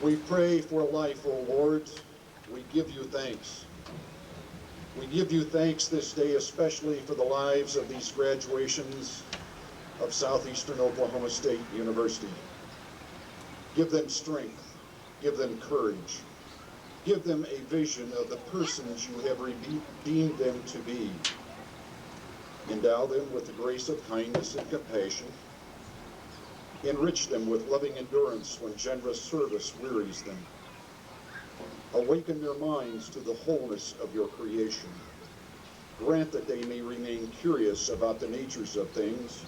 We pray for life, O Lord. We give you thanks. We give you thanks this day, especially for the lives of these graduations of Southeastern Oklahoma State University. Give them strength, give them courage, give them a vision of the persons you have redeemed them to be. Endow them with the grace of kindness and compassion. Enrich them with loving endurance when generous service wearies them. Awaken their minds to the wholeness of your creation. Grant that they may remain curious about the natures of things,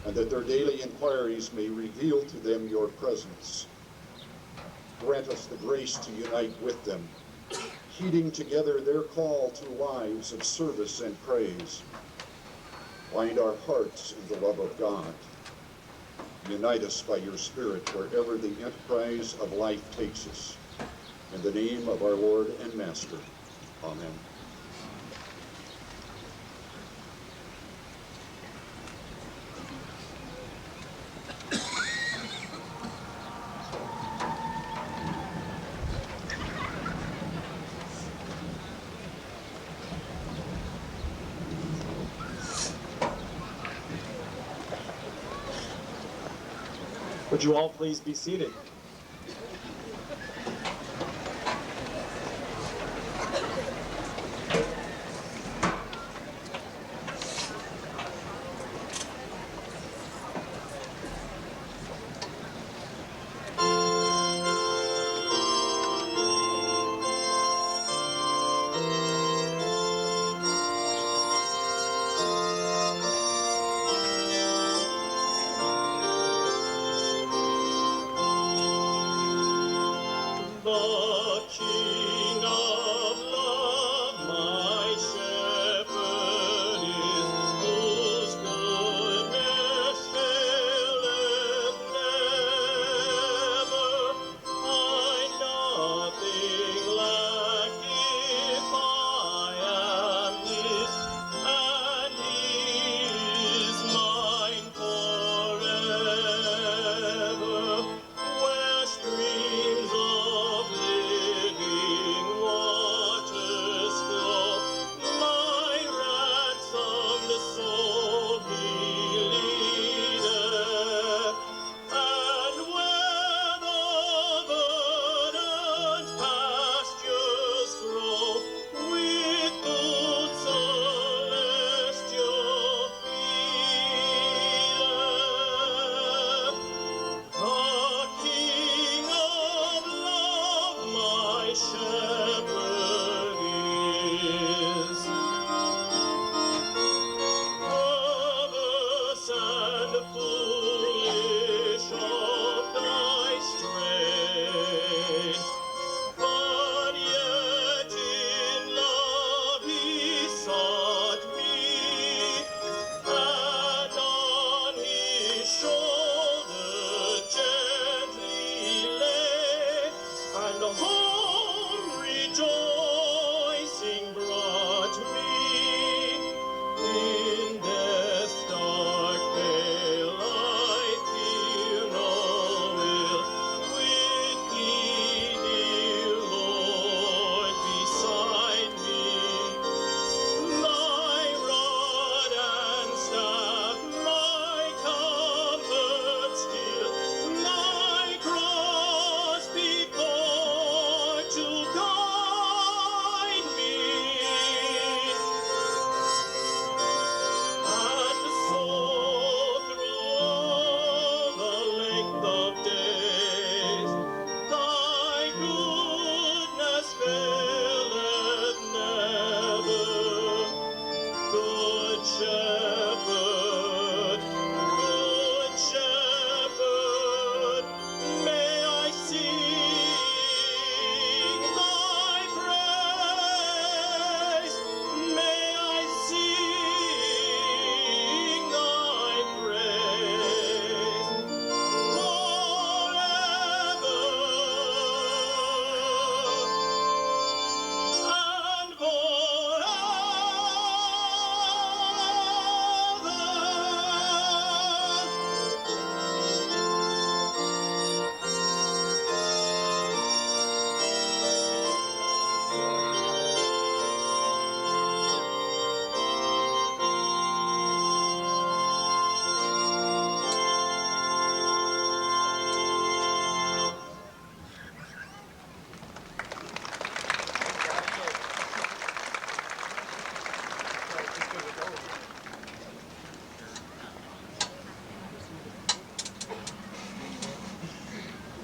and that their daily inquiries may reveal to them your presence. Grant us the grace to unite with them, heeding together their call to lives of service and praise. Bind our hearts in the love of God. Unite us by your Spirit wherever the enterprise of life takes us. In the name of our Lord and Master. Amen. Would you all please be seated? The King of love, my shepherd is, whose goodness faileth never. I nothing lack if I am his, and he is mine forever. Where streams of living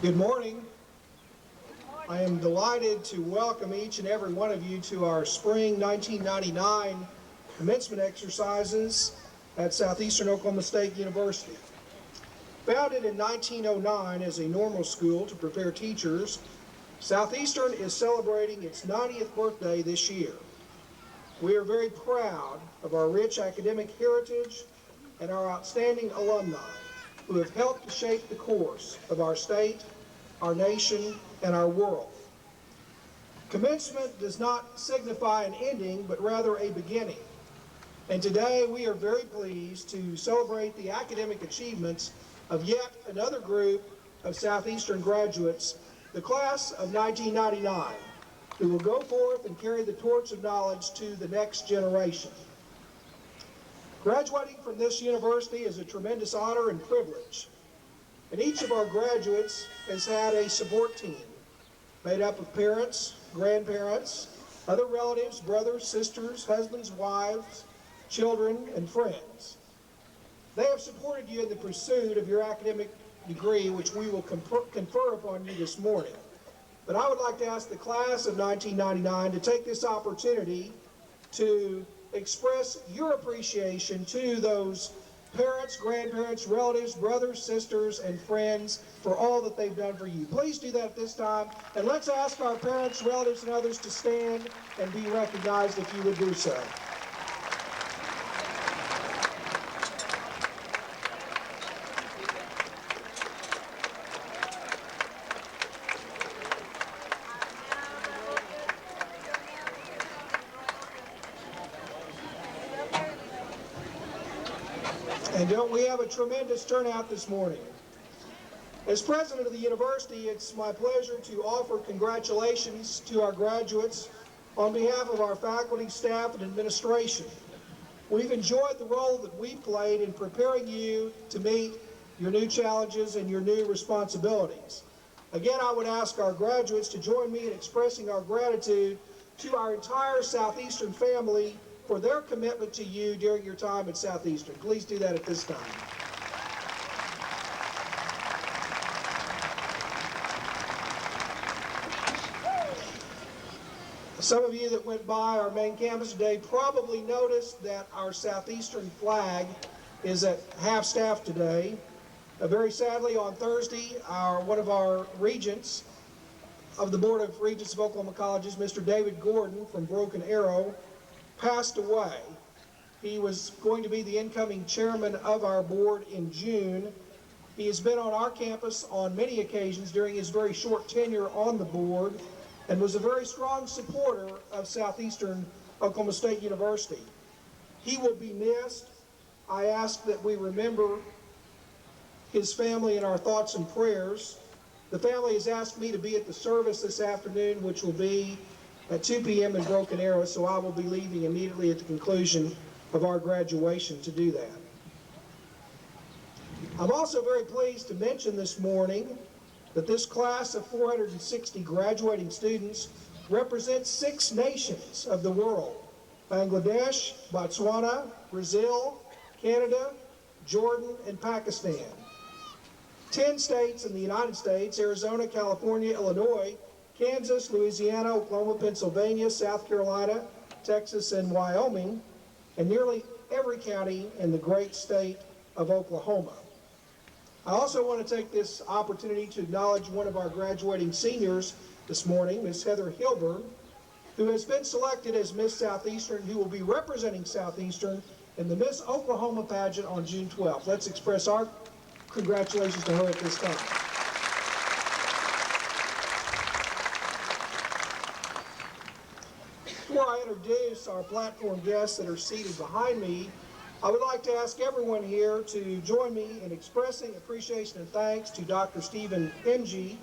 Good morning. I am delighted to welcome each and every one of you to our spring 1999 commencement exercises at Southeastern Oklahoma State University. Founded in 1909 as a normal school to prepare teachers, Southeastern is celebrating its 90th birthday this year. We are very proud of our rich academic heritage and our outstanding alumni who have helped to shape the course of our state, our nation, and our world. Commencement does not signify an ending, but rather a beginning. And today we are very pleased to celebrate the academic achievements of yet another group of Southeastern graduates, the class of 1999, who will go forth and carry the torch of knowledge to the next generation. Graduating from this university is a tremendous honor and privilege. And each of our graduates has had a support team made up of parents, grandparents, other relatives, brothers, sisters, husbands, wives, children, and friends. They have supported you in the pursuit of your academic degree, which we will confer upon you this morning. But I would like to ask the class of 1999 to take this opportunity to express your appreciation to those parents, grandparents, relatives, brothers, sisters, and friends for all that they've done for you. Please do that at this time, and let's ask our parents, relatives, and others to stand and be recognized if you would do so. And don't we have a tremendous turnout this morning? As president of the university, it's my pleasure to offer congratulations to our graduates on behalf of our faculty, staff, and administration. We've enjoyed the role that we've played in preparing you to meet your new challenges and your new responsibilities. Again, I would ask our graduates to join me in expressing our gratitude to our entire Southeastern family for their commitment to you during your time at Southeastern. Please do that at this time. Some of you that went by our main campus today probably noticed that our Southeastern flag is at half-staff today. Very sadly, on Thursday, one of our regents of the Board of Regents of Oklahoma Colleges, Mr. David Gordon from Broken Arrow, passed away. He was going to be the incoming chairman of our board in June. He has been on our campus on many occasions during his very short tenure on the board and was a very strong supporter of Southeastern Oklahoma State University. He will be missed. I ask that we remember his family in our thoughts and prayers. The family has asked me to be at the service this afternoon, which will be at 2 p.m. in Broken Arrow, so I will be leaving immediately at the conclusion of our graduation to do that. I'm also very pleased to mention this morning that this class of 460 graduating students represents 6 nations of the world: Bangladesh, Botswana, Brazil, Canada, Jordan, and Pakistan. 10 states in the United States: Arizona, California, Illinois, Kansas, Louisiana, Oklahoma, Pennsylvania, South Carolina, Texas, and Wyoming, and nearly every county in the great state of Oklahoma. I also want to take this opportunity to acknowledge one of our graduating seniors this morning, Miss Heather Hilburn, who has been selected as Miss Southeastern, who will be representing Southeastern in the Miss Oklahoma pageant on June 12th. Let's express our congratulations to her at this time. Before I introduce our platform guests that are seated behind me, I would like to ask everyone here to join me in expressing appreciation and thanks to Dr. Stephen Emge,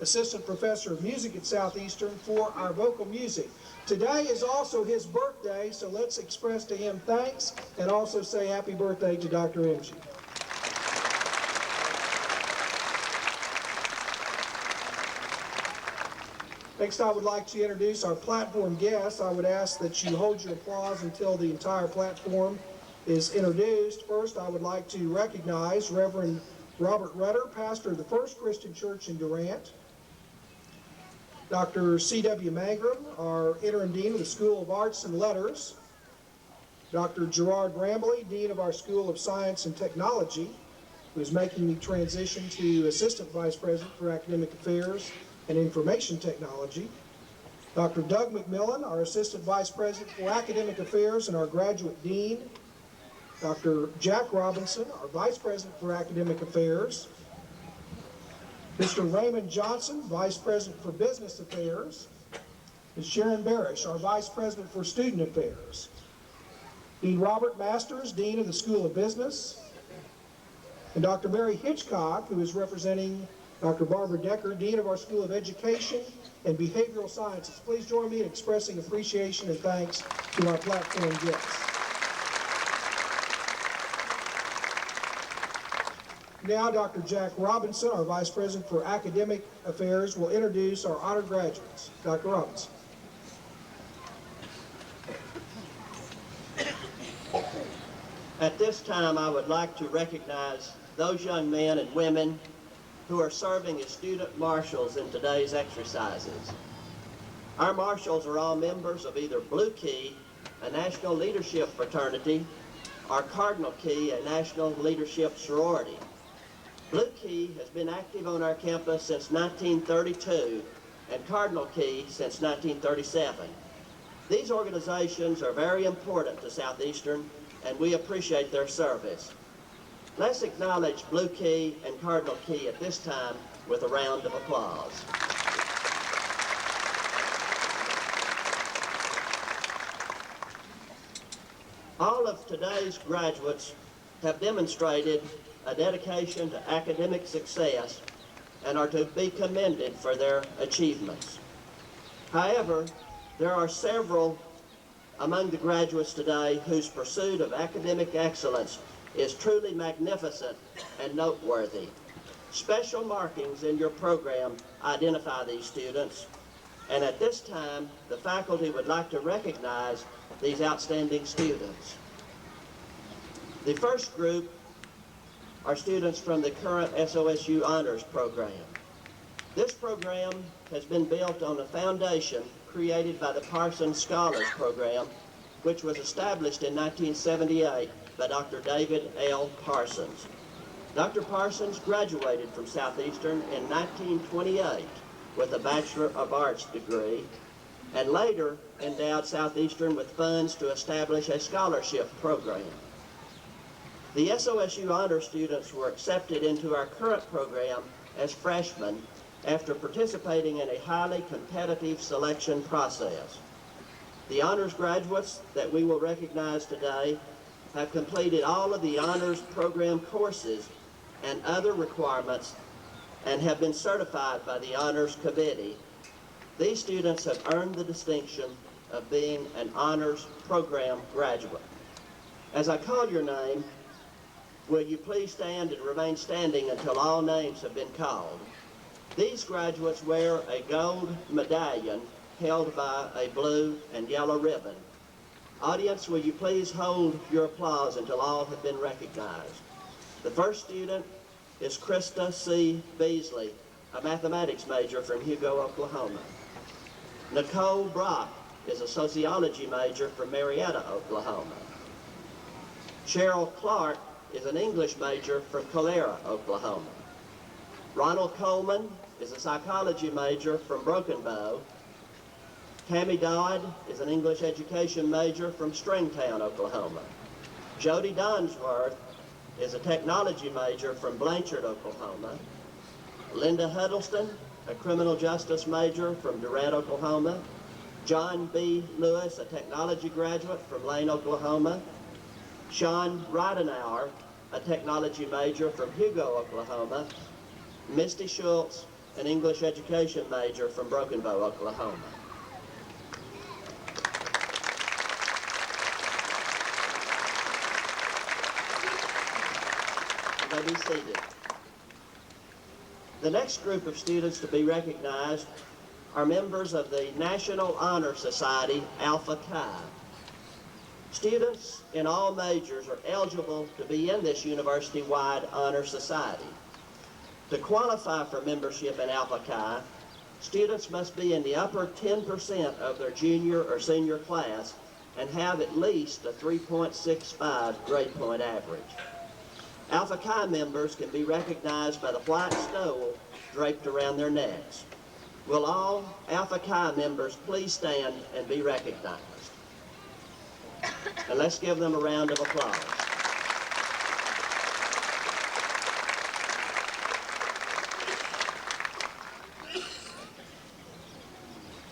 Assistant Professor of Music at Southeastern, for our vocal music. Today is also his birthday, so let's express to him thanks and also say happy birthday to Dr. Emge. Next, I would like to introduce our platform guests. I would ask that you hold your applause until the entire platform is introduced. First, I would like to recognize Reverend Robert Rutter, current pastor of the First Christian Church in Durant. Dr. C.W. Mangrum, our interim dean of the School of Arts and Letters. Dr. Gerard Brambley, dean of our School of Science and Technology, who is making the transition to assistant vice president for academic affairs and information technology. Dr. Doug McMillan, our assistant vice president for academic affairs and our graduate dean. Dr. Jack Robinson, our vice president for academic affairs. Mr. Raymond Johnson, vice president for business affairs. Ms. Sharon Barish, our vice president for student affairs. Dean Robert Masters, dean of the School of Business. And Dr. Mary Hitchcock, who is representing Dr. Barbara Decker, dean of our School of Education and Behavioral Sciences. Please join me in expressing appreciation and thanks to our platform guests. Now, Dr. Jack Robinson, our Vice President for Academic Affairs, will introduce our honored graduates. Dr. Robinson. At this time, I would like to recognize those young men and women who are serving as student marshals in today's exercises. Our marshals are all members of either Blue Key, a national leadership fraternity, or Cardinal Key, a national leadership sorority. Blue Key has been active on our campus since 1932 and Cardinal Key since 1937. These organizations are very important to Southeastern and we appreciate their service. Let's acknowledge Blue Key and Cardinal Key at this time with a round of applause. All of today's graduates have demonstrated a dedication to academic success and are to be commended for their achievements. However, there are several among the graduates today whose pursuit of academic excellence is truly magnificent and noteworthy. Special markings in your program identify these students, and at this time, the faculty would like to recognize these outstanding students. The first group are students from the current SOSU Honors Program. This program has been built on a foundation created by the Parsons Scholars Program, which was established in 1978 by Dr. David L. Parsons. Dr. Parsons graduated from Southeastern in 1928 with a Bachelor of Arts degree, and later endowed Southeastern with funds to establish a scholarship program. The SOSU honor students were accepted into our current program as freshmen after participating in a highly competitive selection process. The honors graduates that we will recognize today have completed all of the honors program courses and other requirements and have been certified by the honors committee. These students have earned the distinction of being an honors program graduate. As I call your name, will you please stand and remain standing until all names have been called? These graduates wear a gold medallion held by a blue and yellow ribbon. Audience, will you please hold your applause until all have been recognized? The first student is Krista C. Beasley, a mathematics major from Hugo, Oklahoma. Nicole Brock is a sociology major from Marietta, Oklahoma. Cheryl Clark is an English major from Calera, Oklahoma. Ronald Coleman is a psychology major from Broken Bow. Tammy Dodd is an English education major from Stringtown, Oklahoma. Jody Donsworth is a technology major from Blanchard, Oklahoma. Linda Huddleston, a criminal justice major from Durant, Oklahoma. John B. Lewis, a technology graduate from Lane, Oklahoma. Sean Ridenauer, a technology major from Hugo, Oklahoma. Misty Schultz, an English education major from Broken Bow, Oklahoma. You may be seated. The next group of students to be recognized are members of the National Honor Society, Alpha Chi. Students in all majors are eligible to be in this university-wide honor society. To qualify for membership in Alpha Chi, students must be in the upper 10% of their junior or senior class and have at least a 3.65 grade point average. Alpha Chi members can be recognized by the white stole draped around their necks. Will all Alpha Chi members please stand and be recognized? And let's give them a round of applause.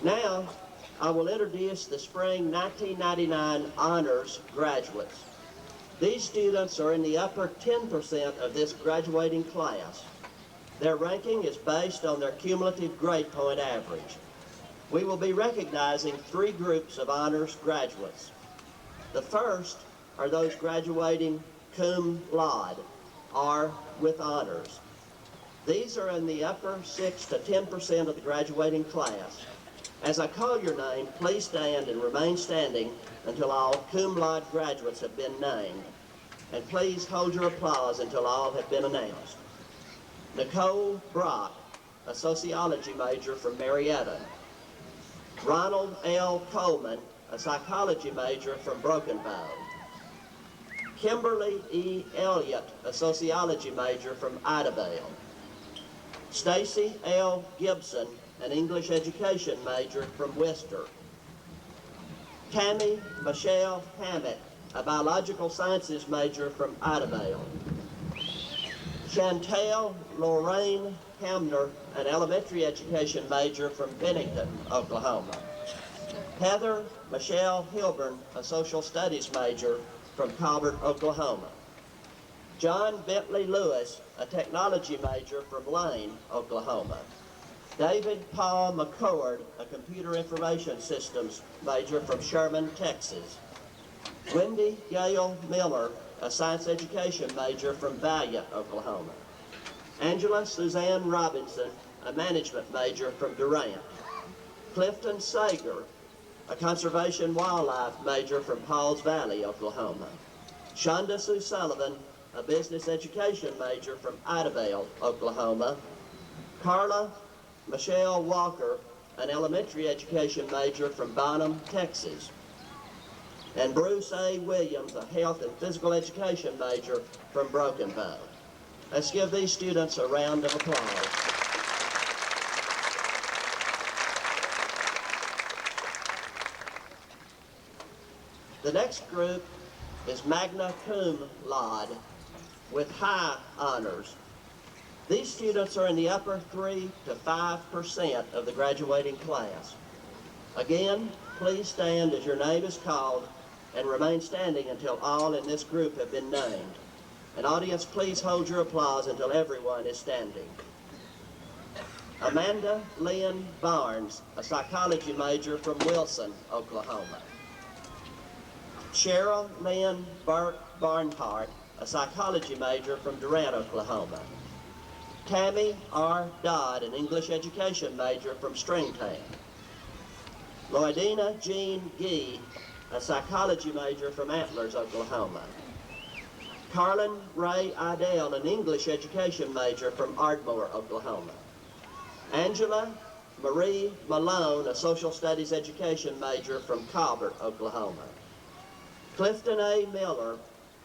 Now, I will introduce the spring 1999 honors graduates. These students are in the upper 10% of this graduating class. Their ranking is based on their cumulative grade point average. We will be recognizing 3 groups of honors graduates. The first are those graduating cum laude, or with honors. These are in the upper 6 to 10% of the graduating class. As I call your name, please stand and remain standing until all cum laude graduates have been named. And please hold your applause until all have been announced. Nicole Brock, a sociology major from Marietta. Ronald L. Coleman, a psychology major from Broken Bow. Kimberly E. Elliott, a sociology major from Idabel. Stacy L. Gibson, an English education major from Worcester. Tammy Michelle Hammett, a biological sciences major from Idabel. Chantel Lorraine Hamner, an elementary education major from Bennington, Oklahoma. Heather Michelle Hilburn, a social studies major from Colbert, Oklahoma. John Bentley Lewis, a technology major from Lane, Oklahoma. David Paul McCord, a computer information systems major from Sherman, Texas. Wendy Gail Miller, a science education major from Valiant, Oklahoma. Angela Suzanne Robinson, a management major from Durant. Clifton Sager, a conservation wildlife major from Pauls Valley, Oklahoma. Shonda Sue Sullivan, a business education major from Idabel, Oklahoma. Carla Michelle Walker, an elementary education major from Bonham, Texas. And Bruce A. Williams, a health and physical education major from Broken Bow. Let's give these students a round of applause. The next group is magna cum laude with high honors. These students are in the upper 3 to 5% of the graduating class. Again, please stand as your name is called and remain standing until all in this group have been named. And audience, please hold your applause until everyone is standing. Amanda Lynn Barnes, a psychology major from Wilson, Oklahoma. Cheryl Lynn Burke Barnhart, a psychology major from Durant, Oklahoma. Tammy R. Dodd, an English education major from Stringtown. Lloydina Jean Gee, a psychology major from Antlers, Oklahoma. Carlin Ray Idell, an English education major from Ardmore, Oklahoma. Angela Marie Malone, a social studies education major from Colbert, Oklahoma. Clifton A. Miller,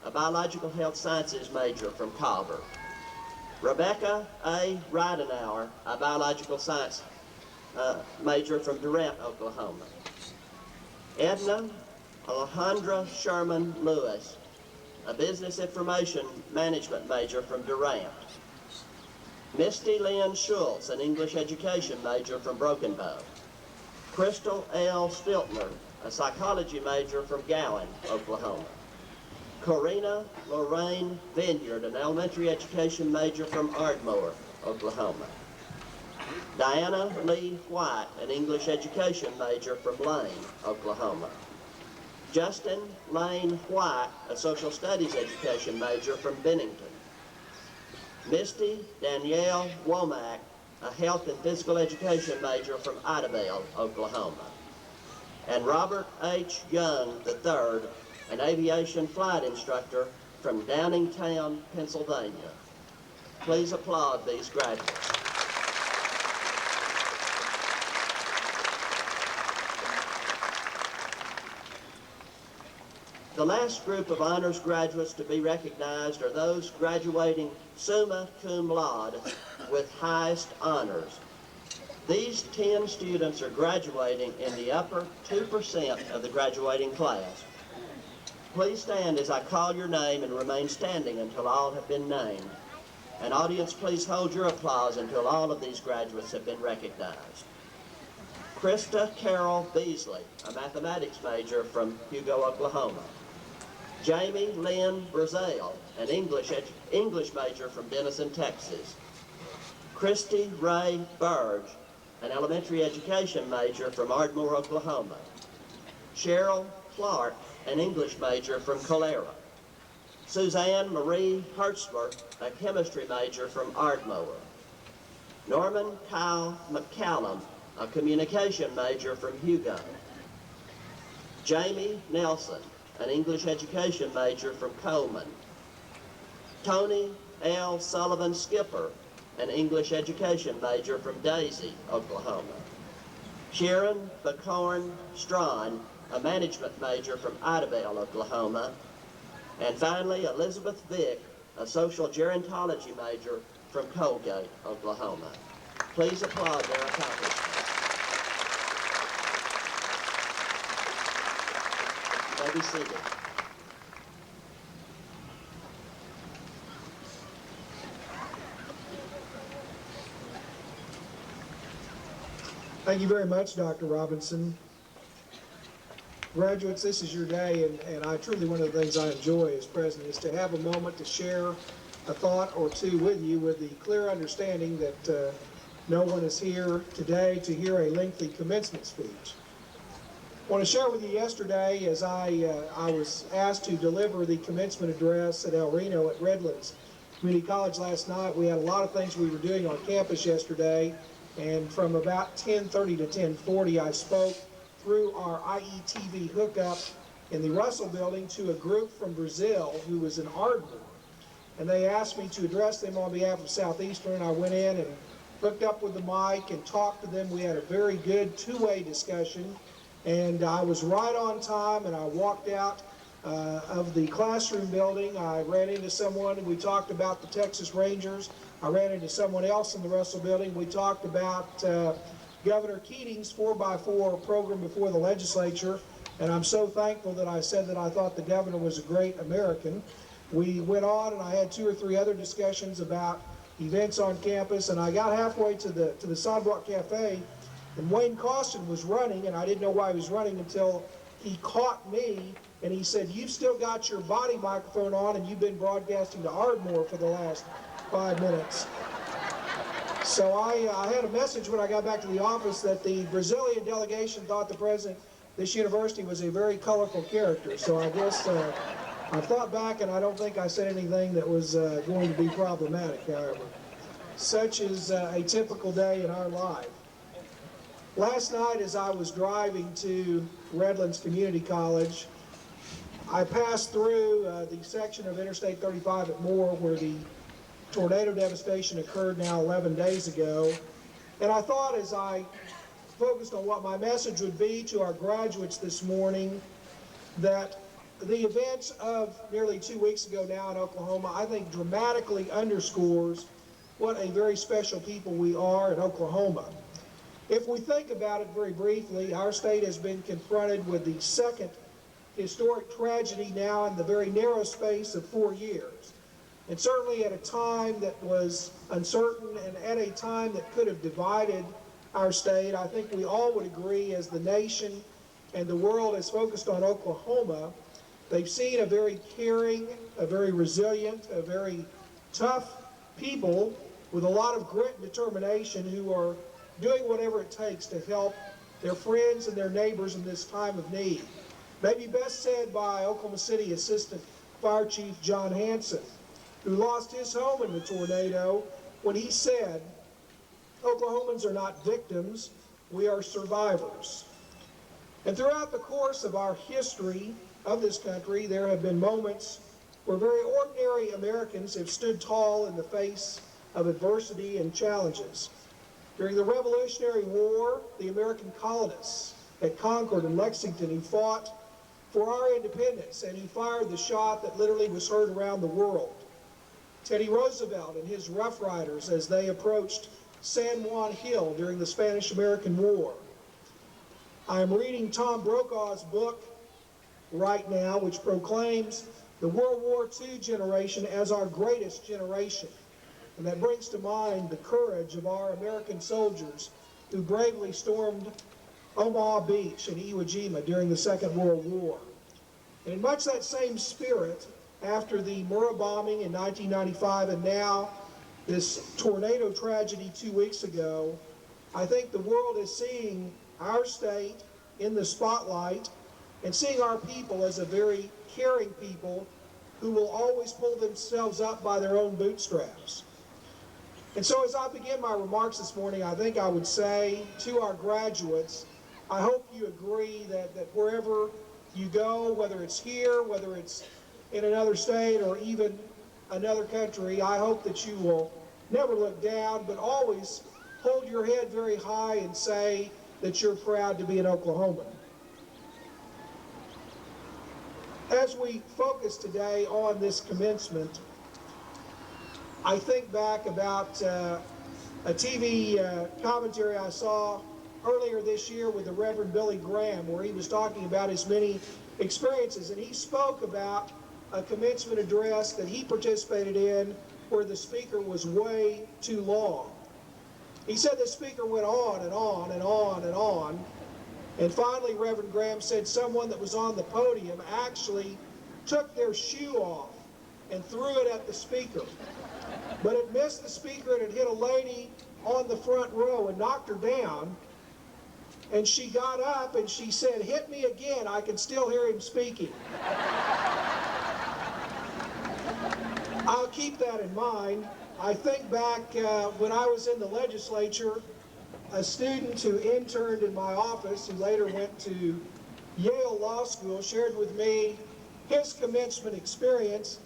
a biological health sciences major from Colbert. Rebecca A. Ridenauer, a biological science major from Durant, Oklahoma. Edna Alejandra Sherman Lewis, a business information management major from Durant. Misty Lynn Schultz, an English education major from Broken Bow. Crystal L. Stiltner, a psychology major from Gowan, Oklahoma. Corina Lorraine Vineyard, an elementary education major from Ardmore, Oklahoma. Diana Lee White, an English education major from Lane, Oklahoma. Justin Lane White, a social studies education major from Bennington. Misty Danielle Womack, a health and physical education major from Idabel, Oklahoma. And Robert H. Young III, an aviation flight instructor from Downingtown, Pennsylvania. Please applaud these graduates. The last group of honors graduates to be recognized are those graduating summa cum laude with highest honors. These 10 students are graduating in the upper 2% of the graduating class. Please stand as I call your name and remain standing until all have been named. And audience, please hold your applause until all of these graduates have been recognized. Krista Carol Beasley, a mathematics major from Hugo, Oklahoma. Jamie Lynn Brazell, an English major from Denison, Texas. Christy Ray Burge, an elementary education major from Ardmore, Oklahoma. Cheryl Clark, an English major from Calera. Suzanne Marie Hertzler, a chemistry major from Ardmore. Norman Kyle McCallum, a communication major from Hugo. Jamie Nelson, an English education major from Coleman. Tony L. Sullivan Skipper, an English education major from Daisy, Oklahoma. Sharon Bacorn Strawn, a management major from Idabel, Oklahoma. And finally, Elizabeth Vick, a social gerontology major from Colgate, Oklahoma. Please applaud their accomplishments. You may be seated. Thank you very much, Dr. Robinson. Graduates, this is your day, and I truly, one of the things I enjoy as president is to have a moment to share a thought or two with you with the clear understanding that no one is here today to hear a lengthy commencement speech. I want to share with you yesterday as I was asked to deliver the commencement address at El Reno at Redlands Community College last night. We had a lot of things we were doing on campus yesterday, and from about 10:30 to 10:40 I spoke through our IETV hookup in the Russell building to a group from Brazil who was in Ardmore. And they asked me to address them on behalf of Southeastern. I went in and hooked up with the mic and talked to them. We had a very good two-way discussion, and I was right on time, and I walked out of the classroom building. I ran into someone, and we talked about the Texas Rangers. I ran into someone else in the Russell building. We talked about Governor Keating's 4x4 program before the legislature, and I'm so thankful that I said that I thought the governor was a great American. We went on, and I had 2 or 3 other discussions about events on campus, and I got halfway to the Sidewalk Cafe, and Wayne Costin was running, and I didn't know why he was running until he caught me, and he said, "You've still got your body microphone on, and you've been broadcasting to Ardmore for the last 5 minutes." So I had a message when I got back to the office that the Brazilian delegation thought the president of this university was a very colorful character. So I guess I thought back, and I don't think I said anything that was going to be problematic, however. Such is a typical day in our life. Last night, as I was driving to Redlands Community College, I passed through the section of Interstate 35 at Moore where the tornado devastation occurred now 11 days ago. And I thought, as I focused on what my message would be to our graduates this morning, that the events of nearly 2 weeks ago now in Oklahoma, I think dramatically underscores what a very special people we are in Oklahoma. If we think about it very briefly, our state has been confronted with the second historic tragedy now in the very narrow space of 4 years. And certainly at a time that was uncertain and at a time that could have divided our state, I think we all would agree as the nation and the world is focused on Oklahoma, they've seen a very caring, a very resilient, a very tough people with a lot of grit and determination who are doing whatever it takes to help their friends and their neighbors in this time of need. Maybe best said by Oklahoma City Assistant Fire Chief John Hanson, who lost his home in the tornado, when he said, "Oklahomans are not victims, we are survivors." And throughout the course of our history of this country, there have been moments where very ordinary Americans have stood tall in the face of adversity and challenges. During the Revolutionary War, the American colonists at Concord and Lexington who fought for our independence, and he fired the shot that literally was heard around the world. Teddy Roosevelt and his Rough Riders as they approached San Juan Hill during the Spanish-American War. I am reading Tom Brokaw's book right now, which proclaims the World War II generation as our greatest generation. And that brings to mind the courage of our American soldiers who bravely stormed Omaha Beach and Iwo Jima during the Second World War. And in much that same spirit, after the Murrah bombing in 1995 and now this tornado tragedy 2 weeks ago, I think the world is seeing our state in the spotlight and seeing our people as a very caring people who will always pull themselves up by their own bootstraps. And so as I begin my remarks this morning, I think I would say to our graduates, I hope you agree that wherever you go, whether it's here, whether it's in another state or even another country, I hope that you will never look down, but always hold your head very high and say that you're proud to be an Oklahoman. As we focus today on this commencement, I think back about a TV commentary I saw earlier this year with the Reverend Billy Graham, where he was talking about his many experiences, and he spoke about a commencement address that he participated in where the speaker was way too long. He said the speaker went on and on and on and on, and finally Reverend Graham said someone that was on the podium actually took their shoe off and threw it at the speaker. But it missed the speaker and it hit a lady on the front row and knocked her down. And she got up and she said, "Hit me again, I can still hear him speaking." I'll keep that in mind. I think back when I was in the legislature, a student who interned in my office, who later went to Yale Law School, shared with me his commencement experience.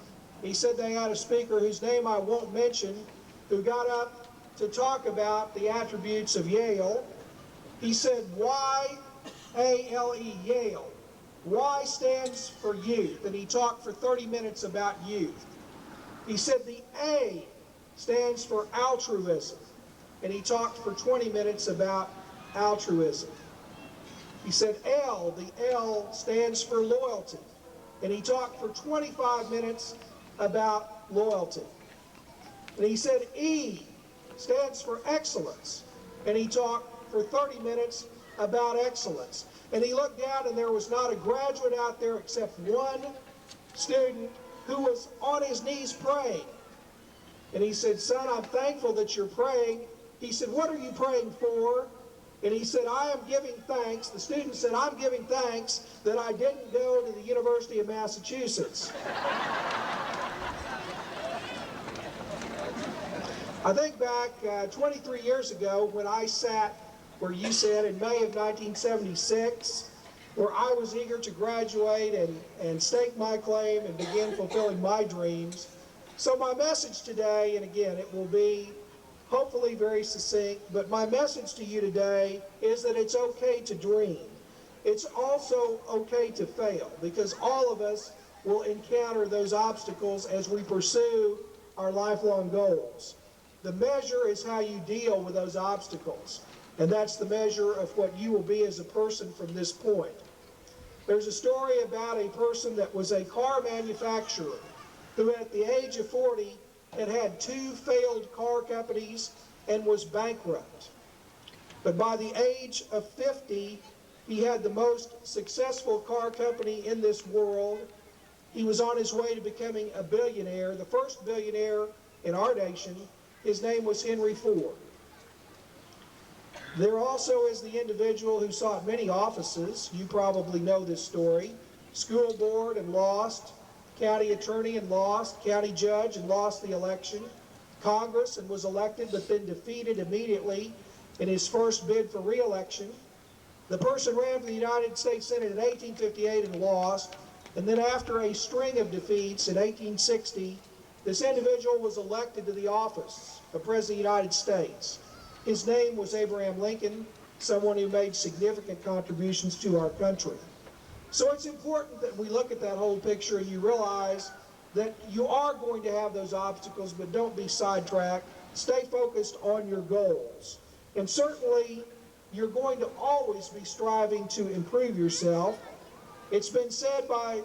He said they had a speaker whose name I won't mention, who got up to talk about the attributes of Yale. He said, Y-A-L-E, Yale. Y stands for youth, and he talked for 30 minutes about youth. He said the A stands for altruism, and he talked for 20 minutes about altruism. He said L, the L stands for loyalty, and he talked for 25 minutes about loyalty. And he said E stands for excellence, and he talked for 30 minutes about excellence. And he looked down and there was not a graduate out there except one student who was on his knees praying. And he said, "Son, I'm thankful that you're praying." He said, "What are you praying for?" And he said, "I am giving thanks." The student said, "I'm giving thanks that I didn't go to the University of Massachusetts." I think back 23 years ago when I sat where you sat in May of 1976, where I was eager to graduate and stake my claim and begin fulfilling my dreams. So my message today, and again, it will be hopefully very succinct, but my message to you today is that it's okay to dream. It's also okay to fail, because all of us will encounter those obstacles as we pursue our lifelong goals. The measure is how you deal with those obstacles, and that's the measure of what you will be as a person from this point. There's a story about a person that was a car manufacturer who at the age of 40 had had 2 failed car companies and was bankrupt. But by the age of 50, he had the most successful car company in this world. He was on his way to becoming a billionaire, the first billionaire in our nation. His name was Henry Ford. There also is the individual who sought many offices. You probably know this story. School board and lost, county attorney and lost, county judge and lost the election, Congress and was elected but then defeated immediately in his first bid for re-election. The person ran for the United States Senate in 1858 and lost, and then after a string of defeats in 1860, this individual was elected to the office. of President of the United States. His name was Abraham Lincoln, someone who made significant contributions to our country. So it's important that we look at that whole picture and you realize that you are going to have those obstacles, but don't be sidetracked. Stay focused on your goals. And certainly, you're going to always be striving to improve yourself. It's been said by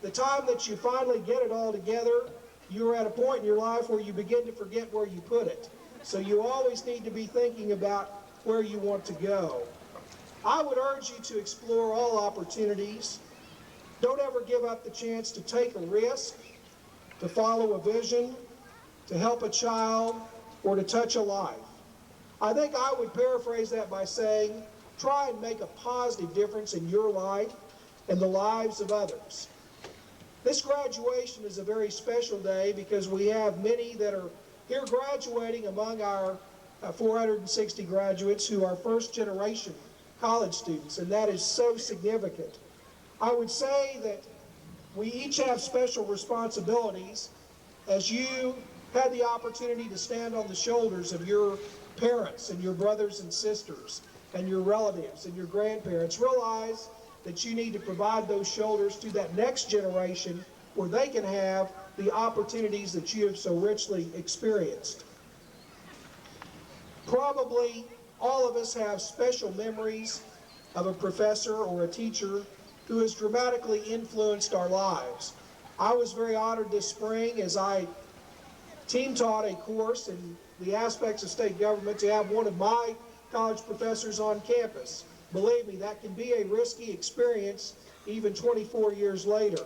the time that you finally get it all together, you're at a point in your life where you begin to forget where you put it. So you always need to be thinking about where you want to go. I would urge you to explore all opportunities. Don't ever give up the chance to take a risk, to follow a vision, to help a child, or to touch a life. I think I would paraphrase that by saying, try and make a positive difference in your life and the lives of others. This graduation is a very special day because we have many that are here graduating among our 460 graduates who are first generation college students, and that is so significant. I would say that we each have special responsibilities as you had the opportunity to stand on the shoulders of your parents and your brothers and sisters and your relatives and your grandparents. Realize that you need to provide those shoulders to that next generation where they can have the opportunities that you have so richly experienced. Probably all of us have special memories of a professor or a teacher who has dramatically influenced our lives. I was very honored this spring as I team taught a course in the aspects of state government to have one of my college professors on campus. Believe me, that can be a risky experience even 24 years later.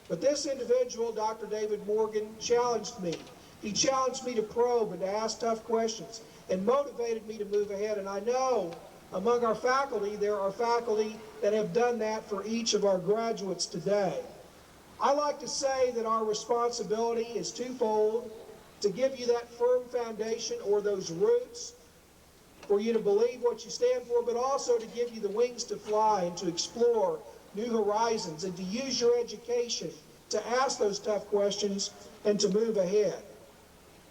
But this individual, Dr. David Morgan, challenged me. He challenged me to probe and to ask tough questions and motivated me to move ahead. And I know among our faculty, there are faculty that have done that for each of our graduates today. I like to say that our responsibility is twofold: to give you that firm foundation or those roots for you to believe what you stand for, but also to give you the wings to fly and to explore new horizons and to use your education to ask those tough questions and to move ahead.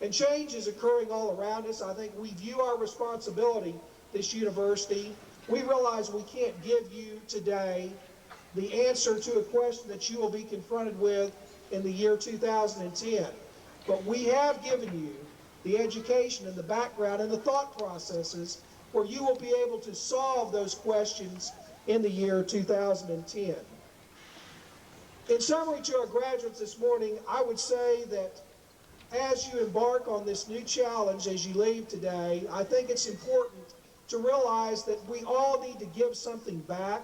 And change is occurring all around us. I think we view our responsibility, this university. We realize we can't give you today the answer to a question that you will be confronted with in the year 2010. But we have given you the education and the background and the thought processes where you will be able to solve those questions in the year 2010. In summary to our graduates this morning, I would say that as you embark on this new challenge as you leave today, I think it's important to realize that we all need to give something back.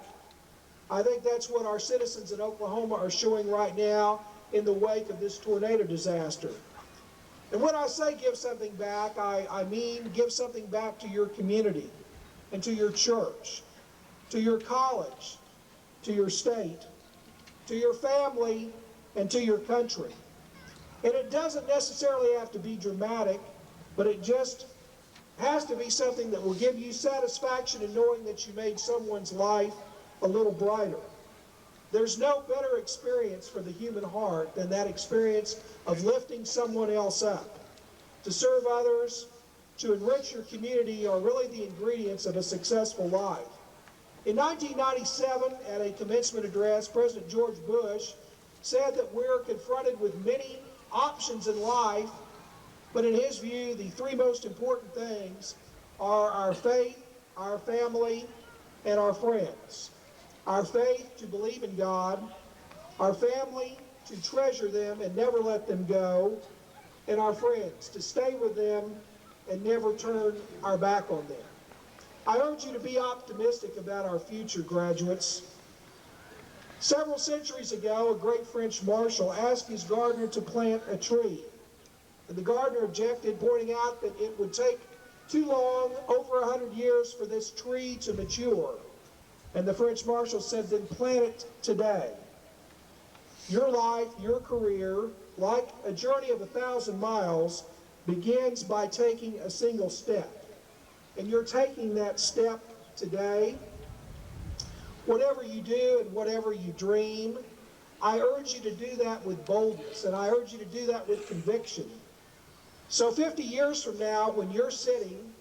I think that's what our citizens in Oklahoma are showing right now in the wake of this tornado disaster. And when I say give something back, I mean give something back to your community and to your church, to your college, to your state, to your family, and to your country. And it doesn't necessarily have to be dramatic, but it just has to be something that will give you satisfaction in knowing that you made someone's life a little brighter. There's no better experience for the human heart than that experience of lifting someone else up. To serve others, to enrich your community are really the ingredients of a successful life. In 1997, at a commencement address, President George Bush said that we're confronted with many options in life, but in his view, the three most important things are our faith, our family, and our friends. Our faith, to believe in God; our family, to treasure them and never let them go; and our friends, to stay with them and never turn our back on them. I urge you to be optimistic about our future, graduates. Several centuries ago, a great French marshal asked his gardener to plant a tree. And the gardener objected, pointing out that it would take too long, over 100 years, for this tree to mature. And the French marshal said, then plant it today. Your life, your career, like a journey of 1,000 miles, begins by taking a single step. And you're taking that step today. Whatever you do and whatever you dream, I urge you to do that with boldness, and I urge you to do that with conviction. So 50 years from now, when you're sitting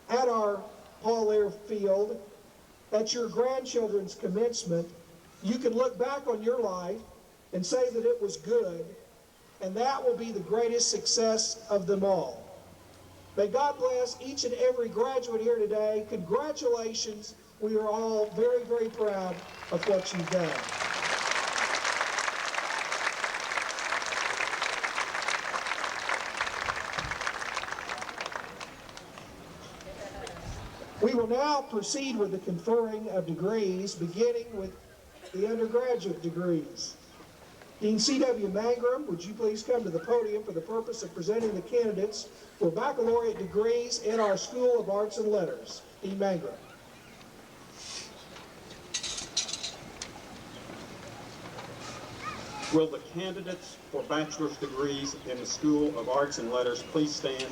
at our Paul Air Field at your grandchildren's commencement, you can look back on your life and say that it was good, and that will be the greatest success of them all. May God bless each and every graduate here today. Congratulations. We are all very, very proud of what you've done. We will now proceed with the conferring of degrees, beginning with the undergraduate degrees. Dean C.W. Mangrum, would you please come to the podium for the purpose of presenting the candidates for baccalaureate degrees in our School of Arts and Letters. Dean Mangrum. Will the candidates for bachelor's degrees in the School of Arts and Letters please stand?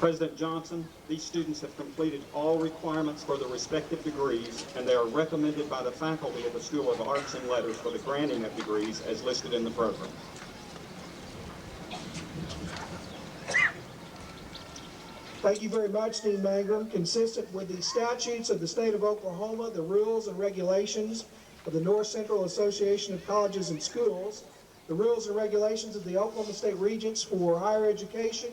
President Johnson, these students have completed all requirements for the respective degrees, and they are recommended by the faculty of the School of Arts and Letters for the granting of degrees as listed in the program. Thank you very much, Dean Mangrum. Consistent with the statutes of the state of Oklahoma, the rules and regulations of the North Central Association of Colleges and Schools, the rules and regulations of the Oklahoma State Regents for Higher Education,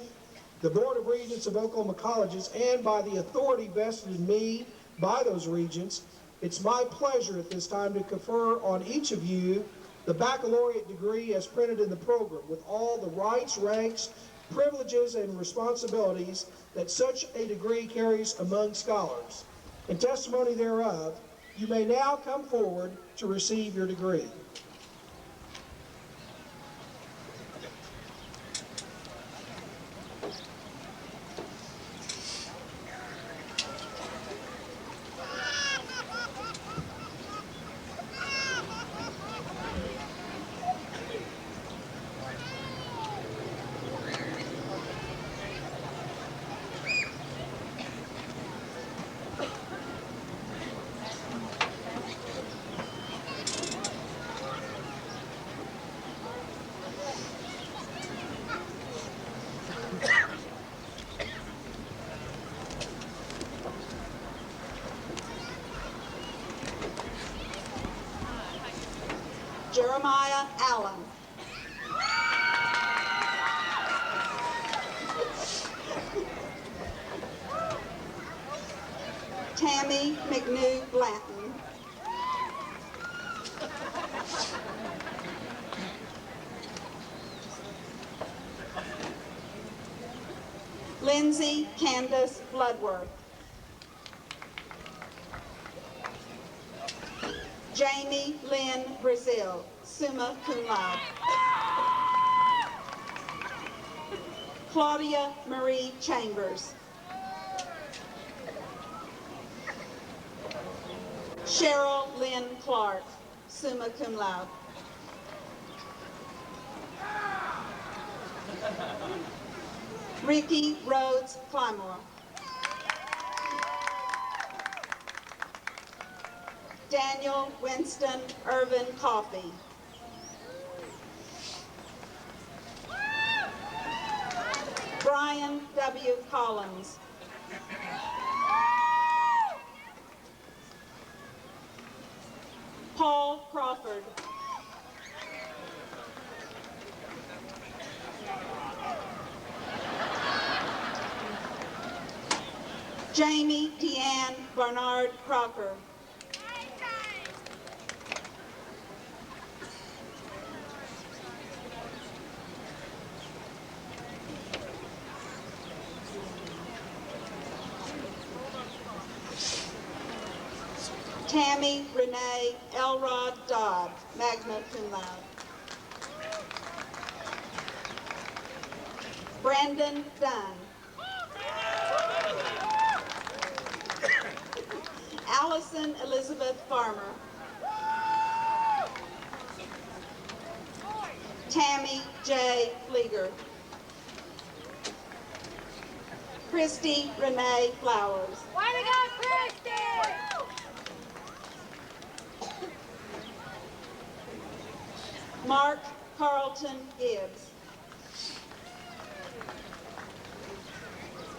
the Board of Regents of Oklahoma Colleges, and by the authority vested in me by those regents, it's my pleasure at this time to confer on each of you the baccalaureate degree as printed in the program, with all the rights, ranks, privileges, and responsibilities that such a degree carries among scholars. In testimony thereof, you may now come forward to receive your degree. Jeremiah Allen. Tammy McNew Blanton. Lindsay Candace Bloodworth. Jamie Lynn Brazil, summa cum laude. Claudia Marie Chambers. Cheryl Lynn Clark, summa cum laude. Ricky Rhodes Clymore. Daniel Winston Irvin Coffey. Brian W. Collins. Paul Crawford. Jamie Deanne Barnard Crocker. Tammy Renee Elrod Dodd, magna cum laude. Brandon Dunn. Allison Elizabeth Farmer. Tammy J. Fleeger. Christy Renee Flowers. Way to go, Christy! Mark Carlton Gibbs.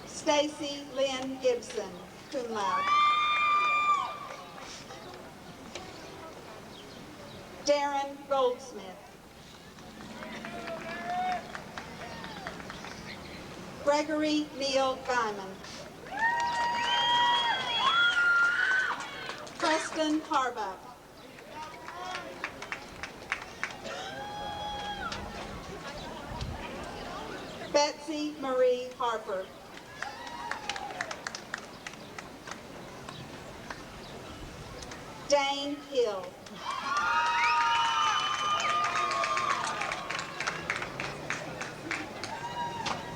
Stacy Lynn Gibson, cum laude. Darren Goldsmith. Gregory Neal Guyman. Preston Harbuck. Betsy Marie Harper. Dane Hill.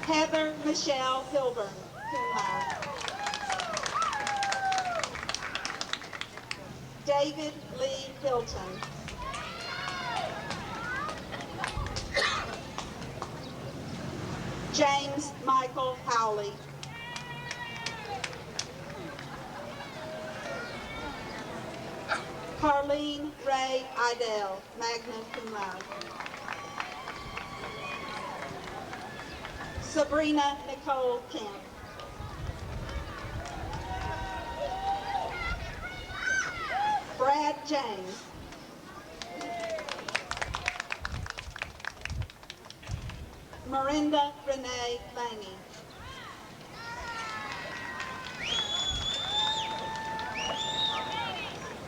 Heather Michelle Hilburn, cum laude. David Lee Hilton. James Michael Howley. Carlene Ray Idell, magna cum laude. Sabrina Nicole Kemp. Brad James. Miranda Renee Laney.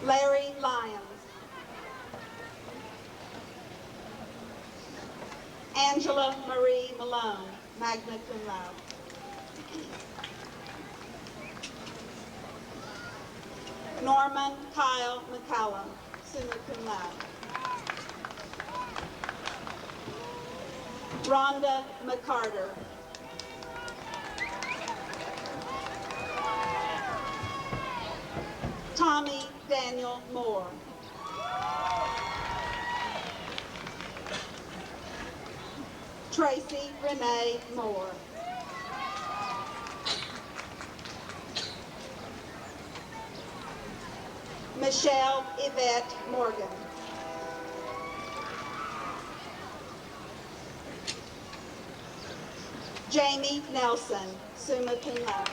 Larry Lyons. Angela Marie Malone, magna cum laude. Norman Kyle McCallum, summa cum laude. Rhonda McCarter. Tommy Daniel Moore. Tracy Renee Moore. Michelle Yvette Morgan. Jamie Nelson, summa cum laude.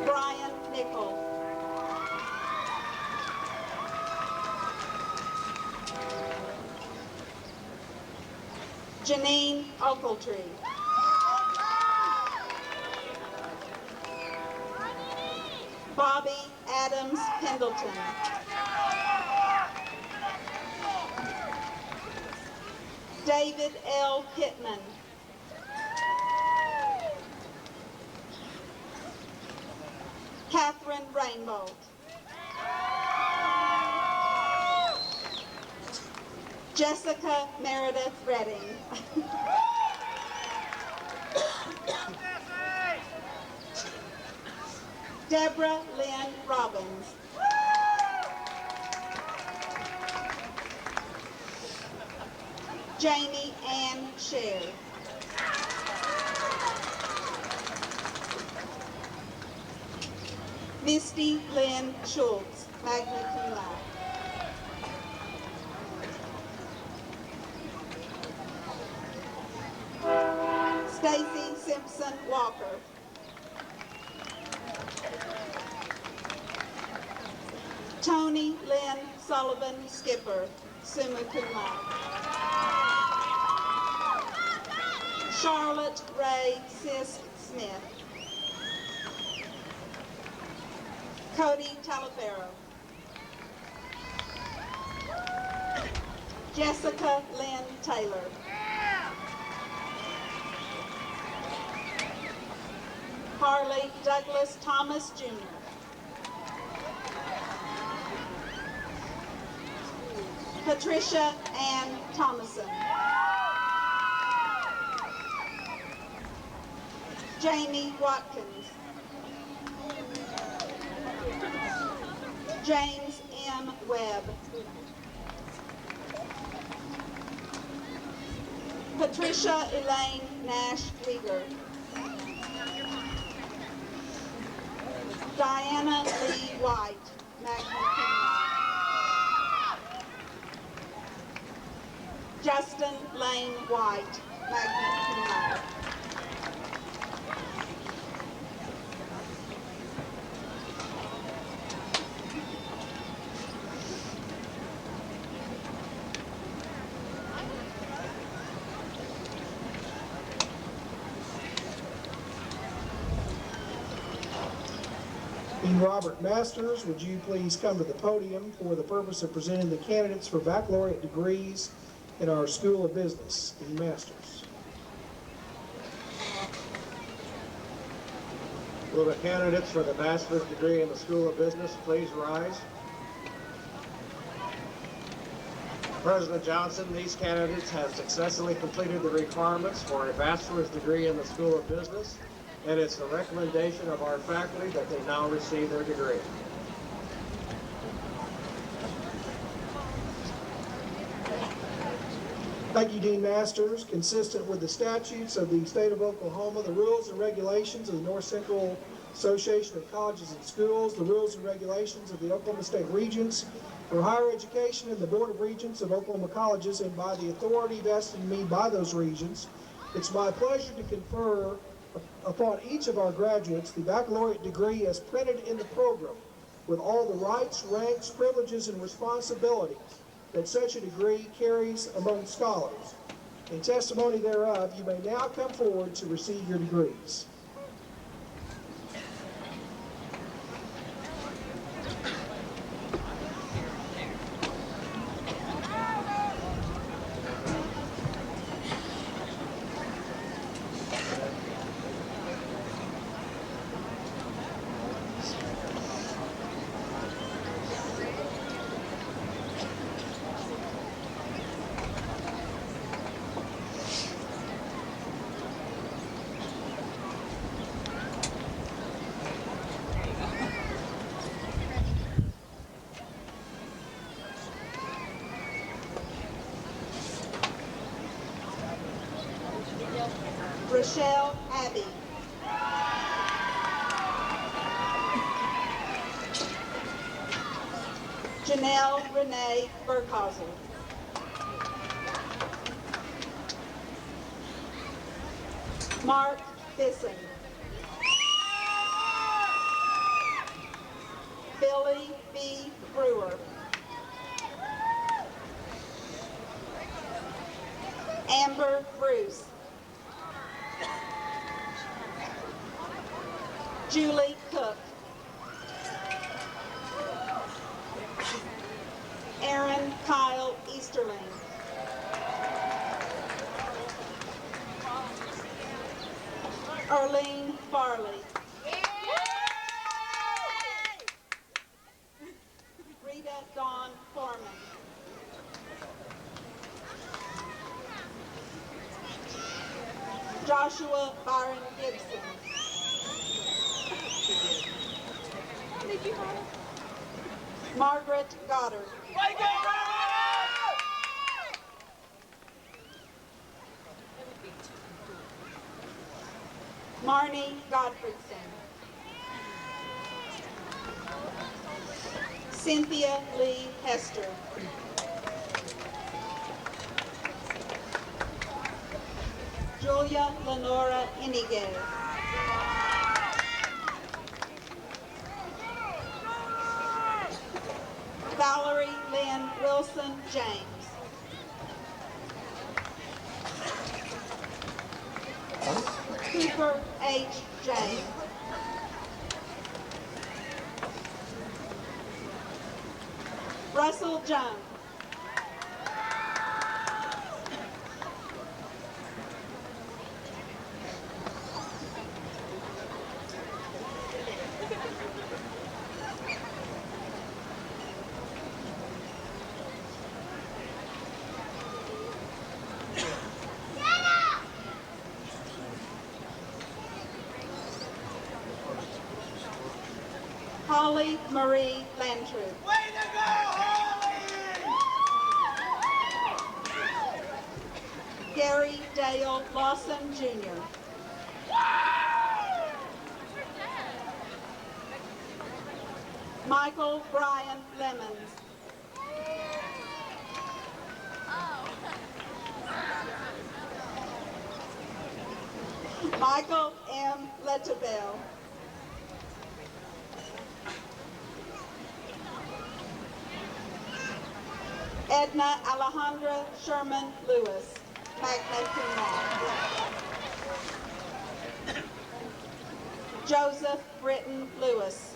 Brian Nichol. Janine Ogletree. Bobby Adams Pendleton. David L. Pittman. Catherine Rainbow. Jessica Meredith Redding. Deborah Lynn Robbins. Jamie Ann Sher. Misty Lynn Schultz, magna cum laude. Stacy Simpson Walker. Tony Lynn Sullivan Skipper, summa cum laude. Charlotte Ray Sisk Smith. Cody Talifero. Jessica Lynn Taylor. Harley Douglas Thomas Jr. Patricia Ann Thomason. Jamie Watkins. James M. Webb. Patricia Elaine Nash Rieger. Diana Lee White, magna cum laude. Justin Lane White, magna cum laude. Dean Robert Masters, would you please come to the podium for the purpose of presenting the candidates for baccalaureate degrees in our School of Business. Dean Masters. Will the candidates for the bachelor's degree in the School of Business please rise? President Johnson, these candidates have successfully completed the requirements for a bachelor's degree in the School of Business, and it's the recommendation of our faculty that they now receive their degree. Thank you, Dean Masters. Consistent with the statutes of the state of Oklahoma, the rules and regulations of the North Central Association of Colleges and Schools, the rules and regulations of the Oklahoma State Regents for Higher Education and the Board of Regents of Oklahoma Colleges, and by the authority vested in me by those regents, it's my pleasure to confer upon each of our graduates the baccalaureate degree as printed in the program, with all the rights, ranks, privileges, and responsibilities that such a degree carries among scholars. In testimony thereof, you may now come forward to receive your degrees. Rochelle Abbey. Janelle Renee Burkhauser. Mark Bisson. Billy B. Brewer. Amber Bruce. Julie Cook. Aaron Kyle Easterling. Arlene Farley. Rita Dawn Foreman. Joshua Byron Gibson. Margaret Goddard. Marnie Godfredson. Cynthia Lee Hester. Julia Lenora Iniguez. Valerie Lynn Wilson James. Cooper H. James. Russell Jones. Holly Marie Lantry. Way to go, Holly! Gary Dale Lawson, Jr. Michael Brian Lemons. Michael M. Letterbell. Edna Alejandra Sherman Lewis, magna cum laude. Joseph Britton Lewis.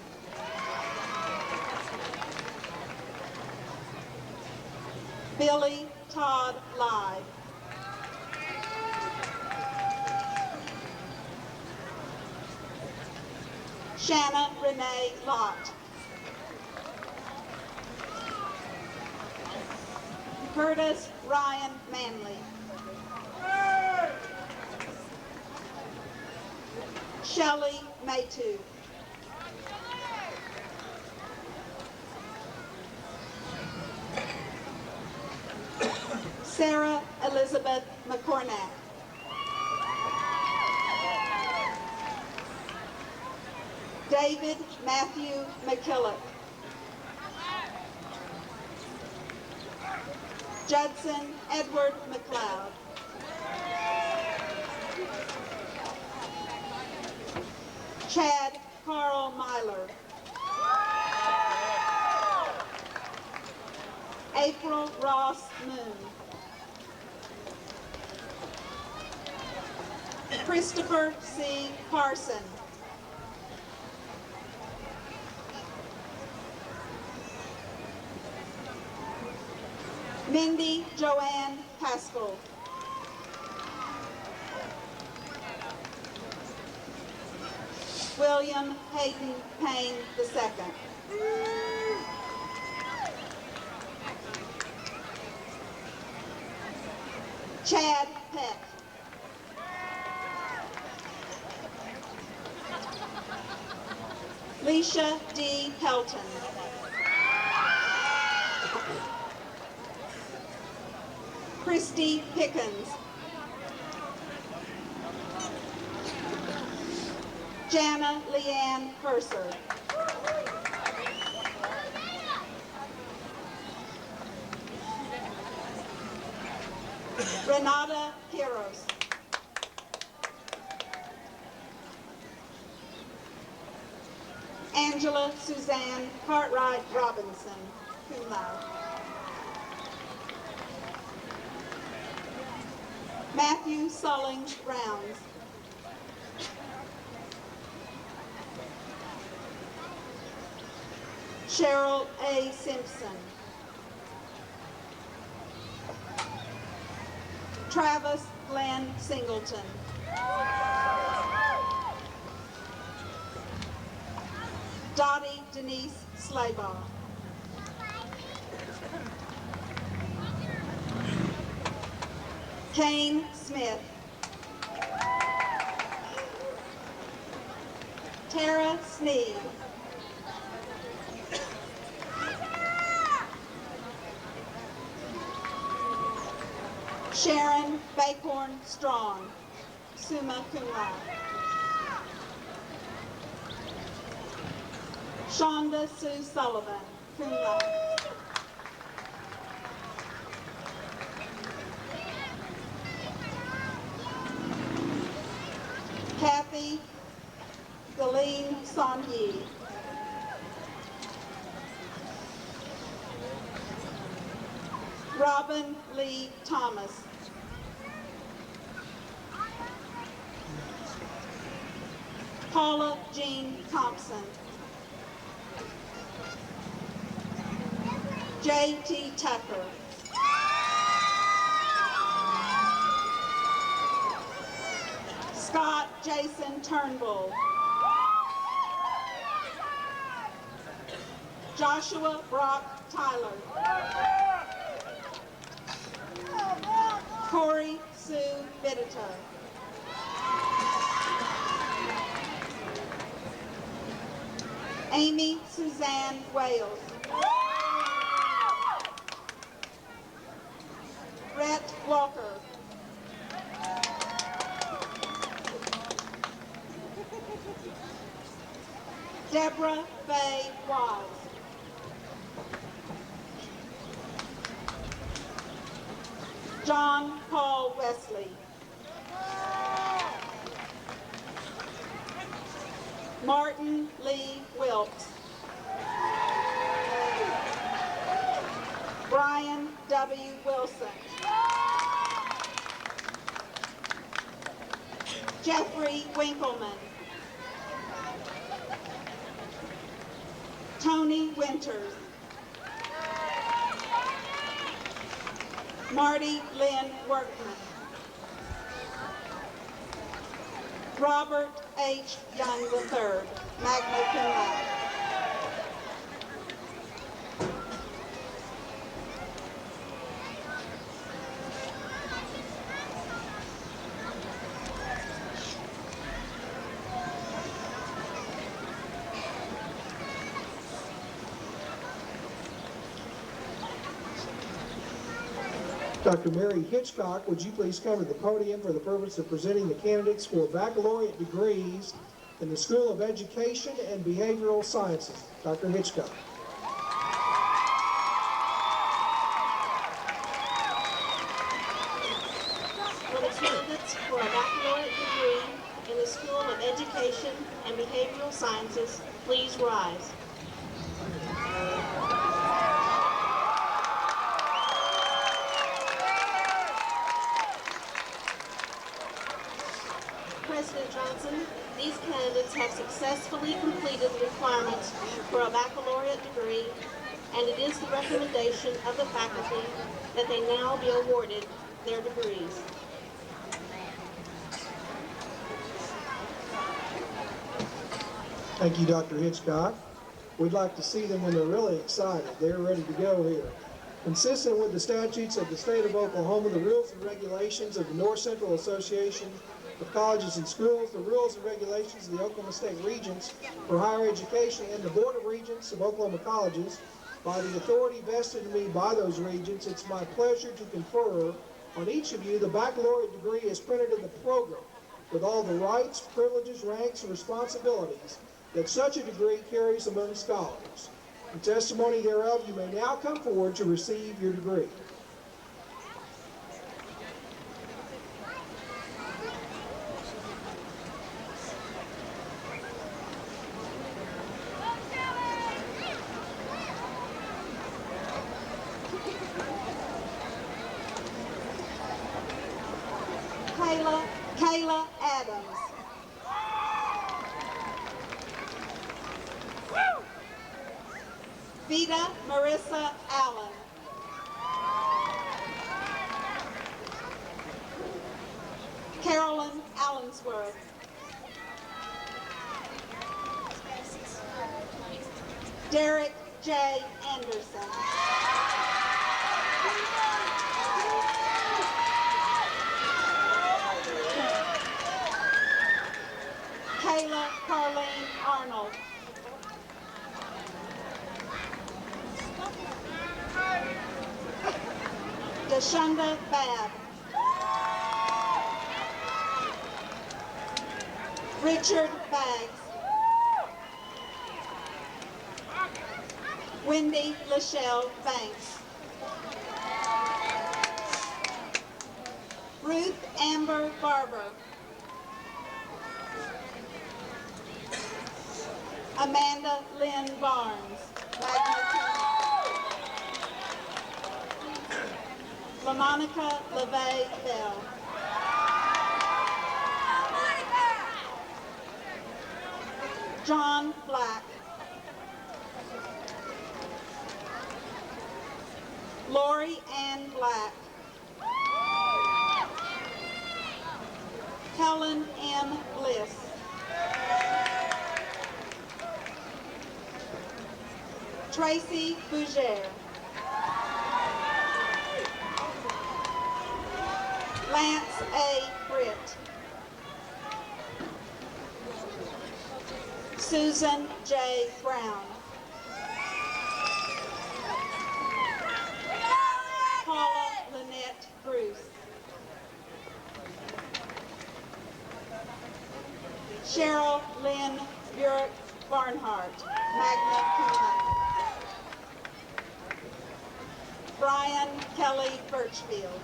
Billy Todd Lyde. Shanna Renee Lott. Curtis Ryan Manley. Shelley Maytu. Sarah Elizabeth McCornack. David Matthew McKillop. Judson Edward McLeod. Chad Carl Myler. April Ross Moon. Christopher C. Carson. Mindy Joanne Haskell. William Hayden Payne II. Chad Peck. Leisha D. Pelton. Christy Pickens. Jana Leanne Purser. Renata Quiros. Angela Suzanne Cartwright Robinson, cum laude. Matthew Sulling Rounds. Cheryl A. Simpson. Travis Glenn Singleton. Dottie Denise Slaybaugh. Kane Smith. Tara Sneed. Sharon Bacorn Strong, summa cum laude. Shonda Sue Sullivan, cum laude. Kathy Galeen Sonyi. Robin Lee Thomas. Paula Jean Thompson. J.T. Tucker. Scott Jason Turnbull. Joshua Brock Tyler. Corey Sue Biddita. Amy Suzanne Wales. Brett Walker. Deborah Faye Wise. John Paul Wesley. Martin Lee Wilkes. Brian W. Wilson. Jeffrey Winkleman. Tony Winters. Marty Lynn Workman. Robert H. Young III, magna cum laude. Dr. Mary Hitchcock, would you please come to the podium for the purpose of presenting the candidates for baccalaureate degrees in the School of Education and Behavioral Sciences. Dr. Hitchcock. Will the candidates for a baccalaureate degree in the School of Education and Behavioral Sciences please rise? President Johnson, these candidates have successfully completed the requirements for a baccalaureate degree, and it is the recommendation of the faculty that they now be awarded their degrees. Thank you, Dr. Hitchcock. We'd like to see them when they're really excited. They're ready to go here. Consistent with the statutes of the state of Oklahoma, the rules and regulations of the North Central Association of Colleges and Schools, the rules and regulations of the Oklahoma State Regents for Higher Education, and the Board of Regents of Oklahoma Colleges, by the authority vested in me by those regents, it's my pleasure to confer on each of you the baccalaureate degree as printed in the program, with all the rights, privileges, ranks, and responsibilities that such a degree carries among scholars. In testimony thereof, you may now come forward to receive your degree. Kayla Adams. Vita Marissa Allen. Carolyn Allensworth. Derek J. Anderson. Kayla Carlene Arnold. Deshunda Babb. Richard Baggs. Wendy Lachelle Banks. Ruth Amber Barber. Amanda Lynn Barnes, magna cum laude. LaMonica LeVay Bell. John Black. Lori Ann Black. Helen M. Bliss. Tracy Bougere. Lance A. Britt. Susan J. Brown. Paula Lynette Bruce. Cheryl Lynn Burek Barnhart, magna cum laude. Brian Kelly Birchfield.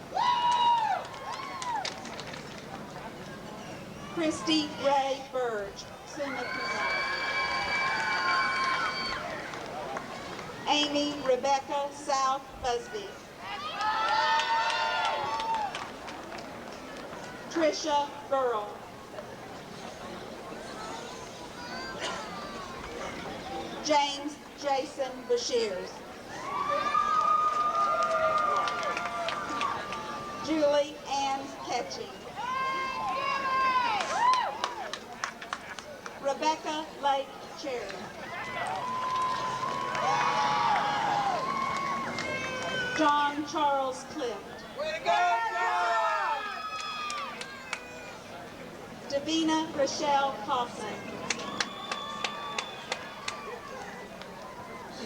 Christy Ray Burge, summa cum laude. Amy Rebecca South Busby. Trisha Burrell. James Jason Bashirs. Julie Ann Ketching. Rebecca Lake Cherry. John Charles Clift. Way to go, John! Davina Rochelle Kaufman.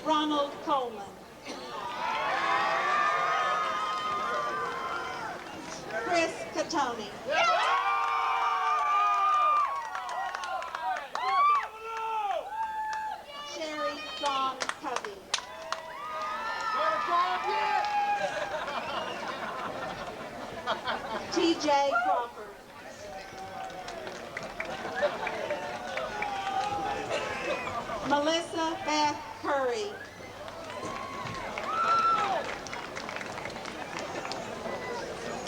Ronald Coleman. Chris Catoni. Sherry Dawn Covey. T.J. Crawford. Melissa Beth Curry.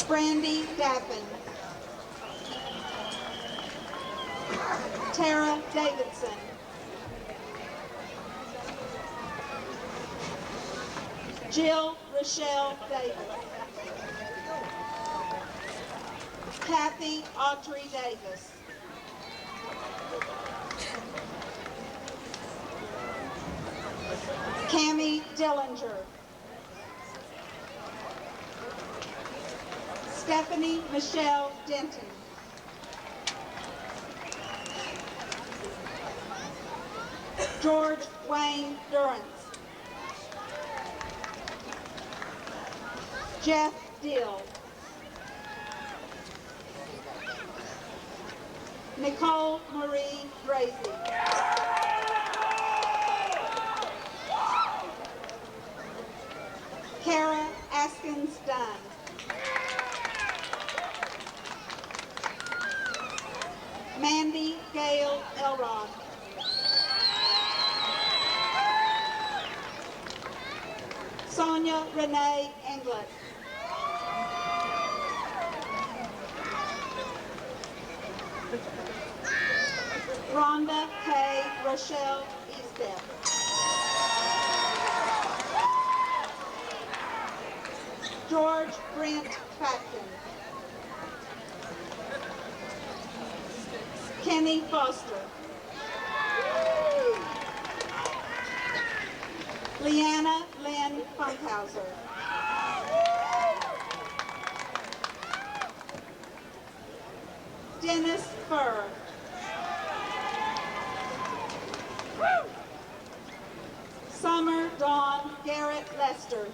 Brandy Dappin. Tara Davidson. Jill Rochelle Davis. Kathy Autry Davis. Cammie Dillinger. Stephanie Michelle Denton. George Wayne Durrance. Jeff Dill. Nicole Marie Gracie. Kara Askins Dunn. Mandy Gale Elrod. Sonia Renee Englert. Rhonda K. Rochelle Eastep. George Brent Facton. Kenny Foster. Leanna Lynn Funkhauser. Dennis Furr. Summer Dawn Garrett Lester.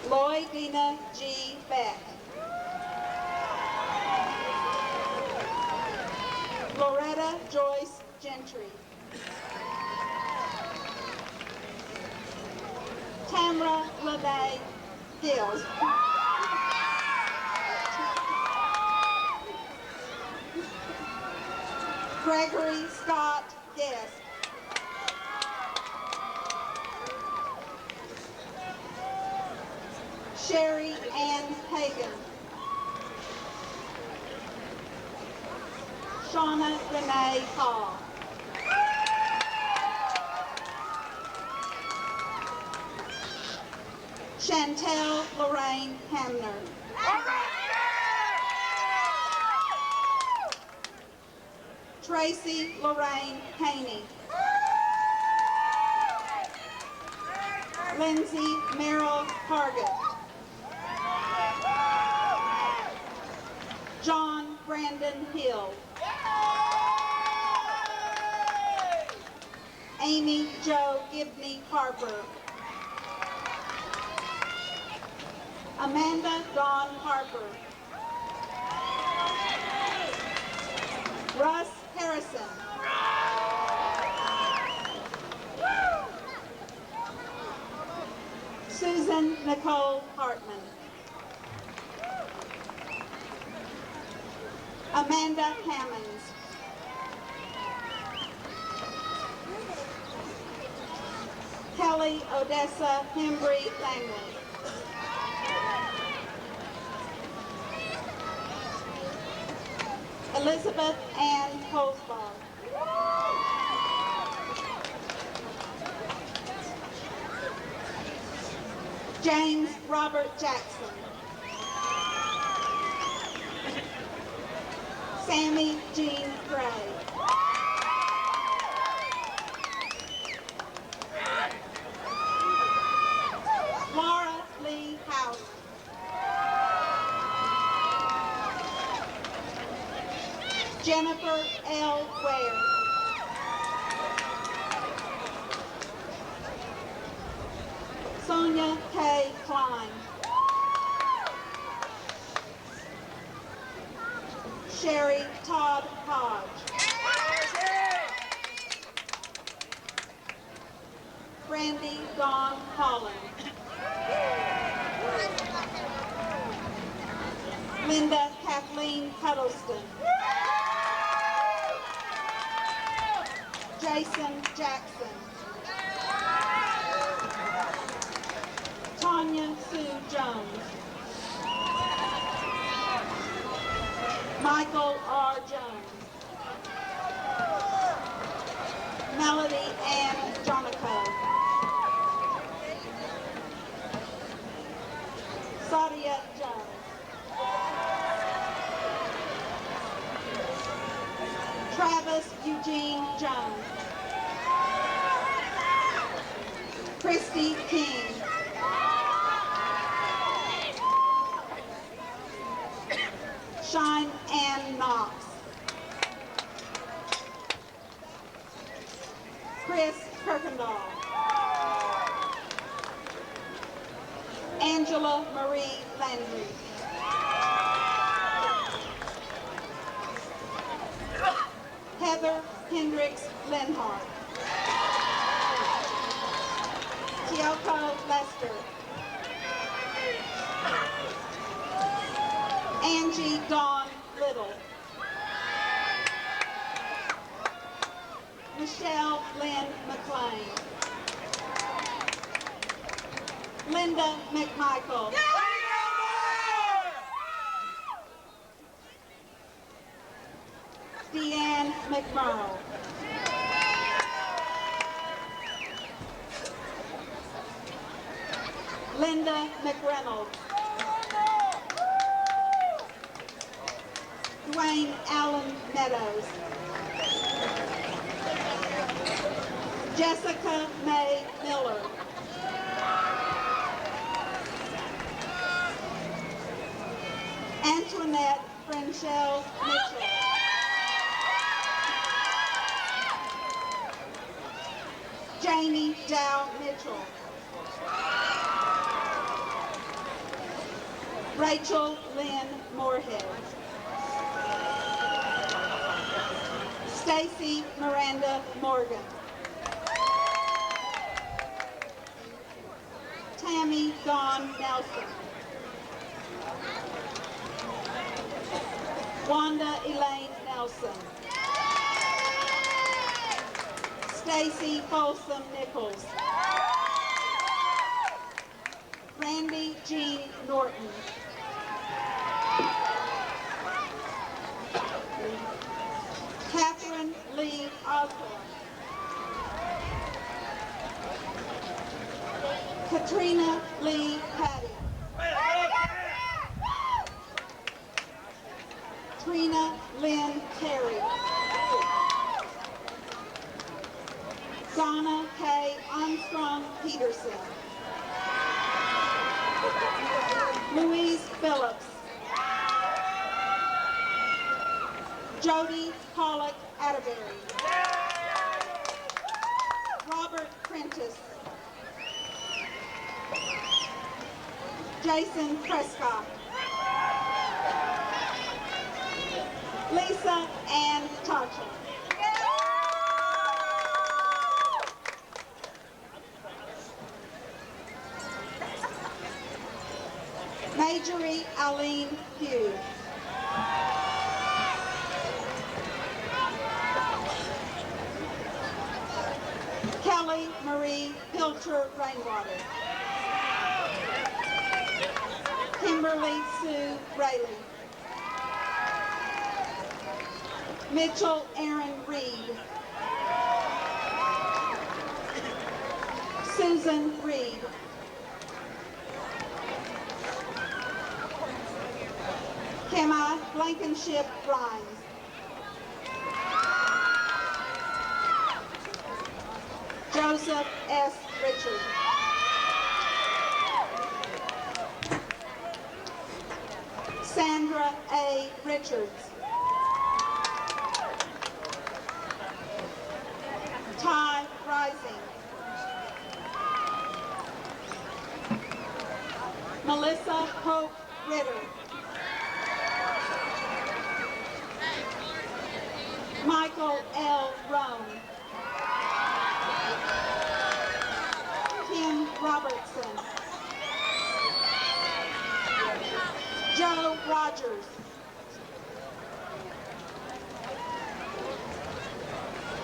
Lloydina G. Beck. Loretta Joyce Gentry. Tamra Lene Hills. Gregory Scott Guest. Sherry Ann Hagan. Shauna Renee Hall. Chantel Lorraine Hamner. Tracy Lorraine Haney. Lindsay Merrill Hargett. John Brandon Hill. Amy Jo Gibney Harper. Amanda Dawn Harper. Russ Harrison. Susan Nicole Hartman. Amanda Hammonds. Kelly Odessa Hembry Langley. Elizabeth Ann Holzbach. James Robert Jackson. Sammy Jean Gray. Laura Lee Howard. Jennifer L. Ware. Sonia K. Klein. Sherry Todd Hodge. Brandy Dawn Holland. Linda Kathleen Huddleston. Jason Jackson. Tanya Sue Jones. Michael R. Jones. Melody Ann Jonico. Sadia Jones. Travis Eugene Jones. Christy King. Shine Ann Knox. Chris Kirkendall. Angela Marie Landry. Heather Hendricks Lenhart. Tioko Lester. Angie Dawn Little. Michelle Lynn McLean. Linda McMichael. Deanne McMurrow. Linda McReynolds. Dwayne Allen Meadows. Jessica May Miller. Antoinette Frenchelle Mitchell. Jamie Dow Mitchell. Rachel Lynn Moorhead. Stacy Miranda Morgan. Tammy Dawn Nelson. Wanda Elaine Nelson. Stacy Folsom Nichols. Randy Jean Norton. Catherine Lee Osborne. Katrina Lee Patty. Trina Lynn Terry. Donna K. Armstrong Peterson. Louise Phillips. Jody Pollock Atterbury. Robert Prentice. Jason Prescott. Lisa Ann Tacha. Majorie Eileen Pugh. Kelly Marie Pilcher Rainwater. Kimberly Sue Rayleigh. Mitchell Aaron Reed. Susan Reed. Kemma Blankenship Rhymes. Joseph S. Richard. Sandra A. Richards. Ty Rising. Melissa Hope Ritter. Michael L. Roan. Kim Robertson. Joe Rogers.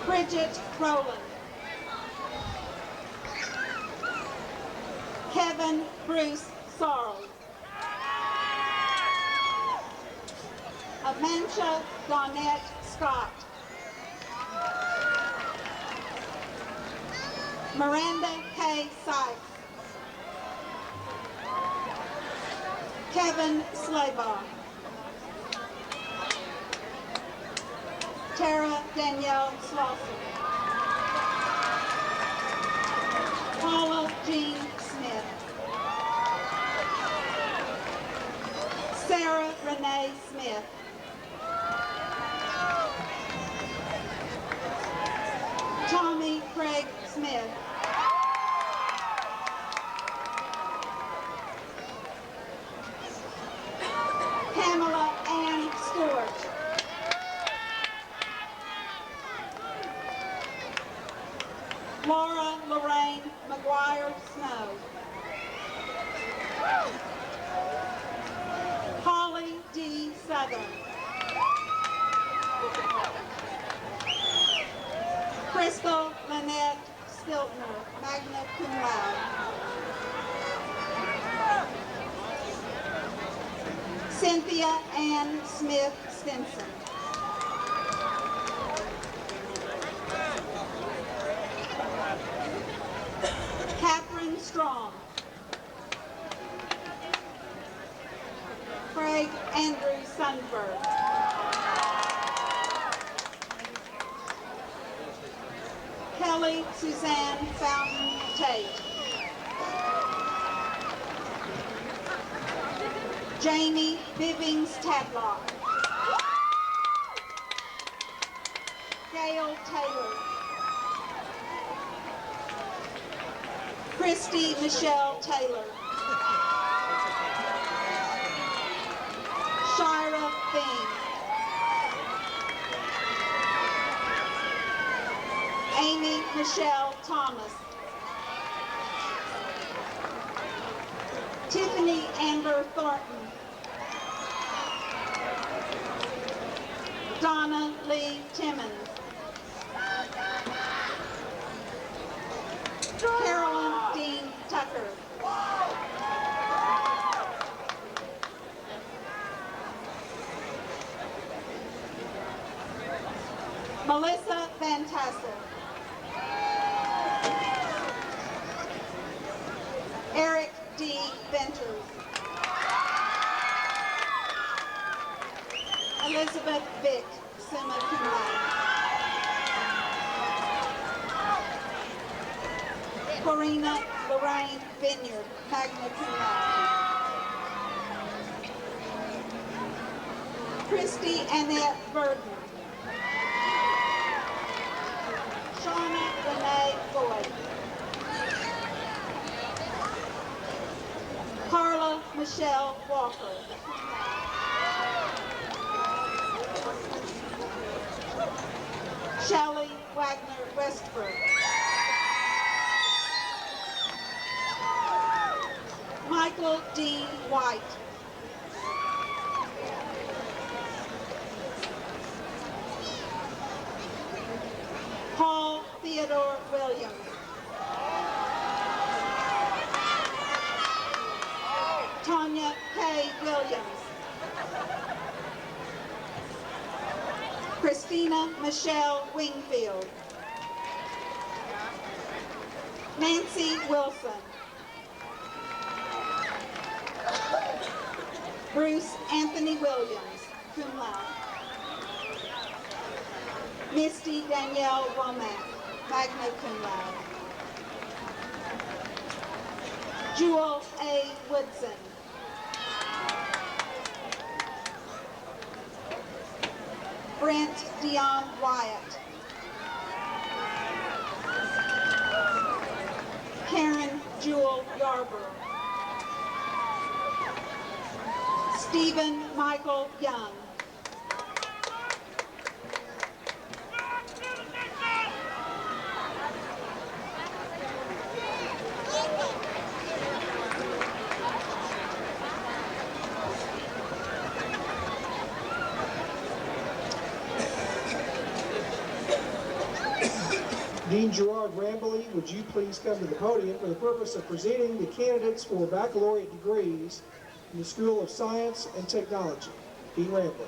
Bridget Rowland. Kevin Bruce Sarles. Amantia Donette Scott. Miranda K. Sykes. Kevin Slaybaugh. Tara Danielle Slauson. Paula Jean Smith. Sarah Renee Smith. Tommy Craig Smith. Pamela Ann Stewart. Laura Lorraine McGuire Snow. Holly D. Southern. Crystal Lynette Stiltner, magna cum laude. Cynthia Ann Smith Stinson. Catherine Strong. Craig Andrew Sundberg. Kelly Suzanne Fountain Tate. Jamie Bivings Tadlock. Gail Taylor. Christy Michelle Taylor. Shira Bean. Amy Michelle Thomas. Tiffany Amber Thornton. Donna Lee Timmons. Carolyn Dean Tucker. Melissa Van Tassel. Eric D. Venters. Elizabeth Vick, summa cum laude. Corina Lorraine Vineyard, magna cum laude. Christy Annette Burden. Shauna Renee Boyd. Carla Michelle Walker. Shelley Wagner Westbrook. Michael Michael D. White. Paul Theodore Williams. Tanya K. Williams. Christina Michelle Wingfield. Nancy Wilson. Bruce Anthony Williams, cum laude. Misty Danielle Womack, magna cum laude. Jewel A. Woodson. Brent Dion Wyatt. Karen Jewel Yarborough. Stephen Michael Young. Dean Gerard Rambley, would you please come to the podium for the purpose of presenting the candidates for baccalaureate degrees in the School of Science and Technology. Dean Rambley.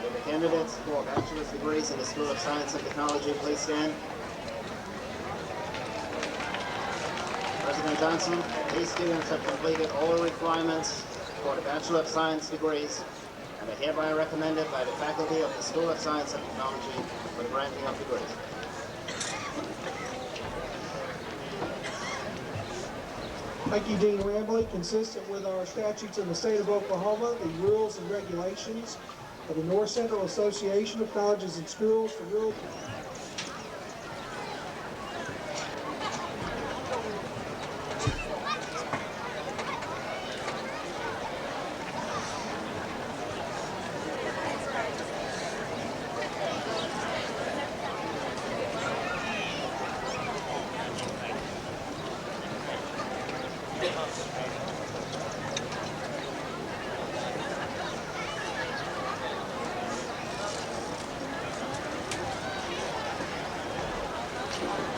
Will the candidates for bachelor's degrees in the School of Science and Technology please stand? President Johnson, these students have completed all requirements for the Bachelor of Science degrees and are hereby recommended by the faculty of the School of Science and Technology for the granting of degrees. Thank you, Dean Rambley. Consistent with our statutes in the state of Oklahoma, the rules and regulations of the North Central Association of Colleges and Schools for rural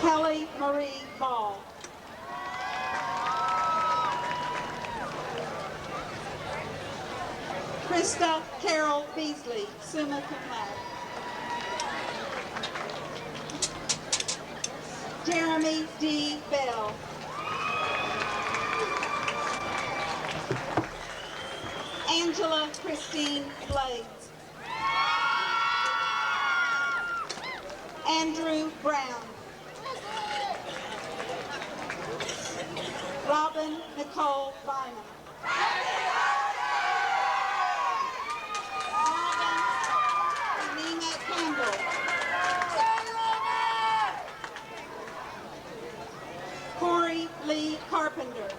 Kelly Marie Ball. Krista Carol Beasley, summa cum laude. Jeremy D. Bell. Angela Christine Blades. Andrew Brown. Robin Nicole Bynum. Nina Campbell. Corey Lee Carpenter.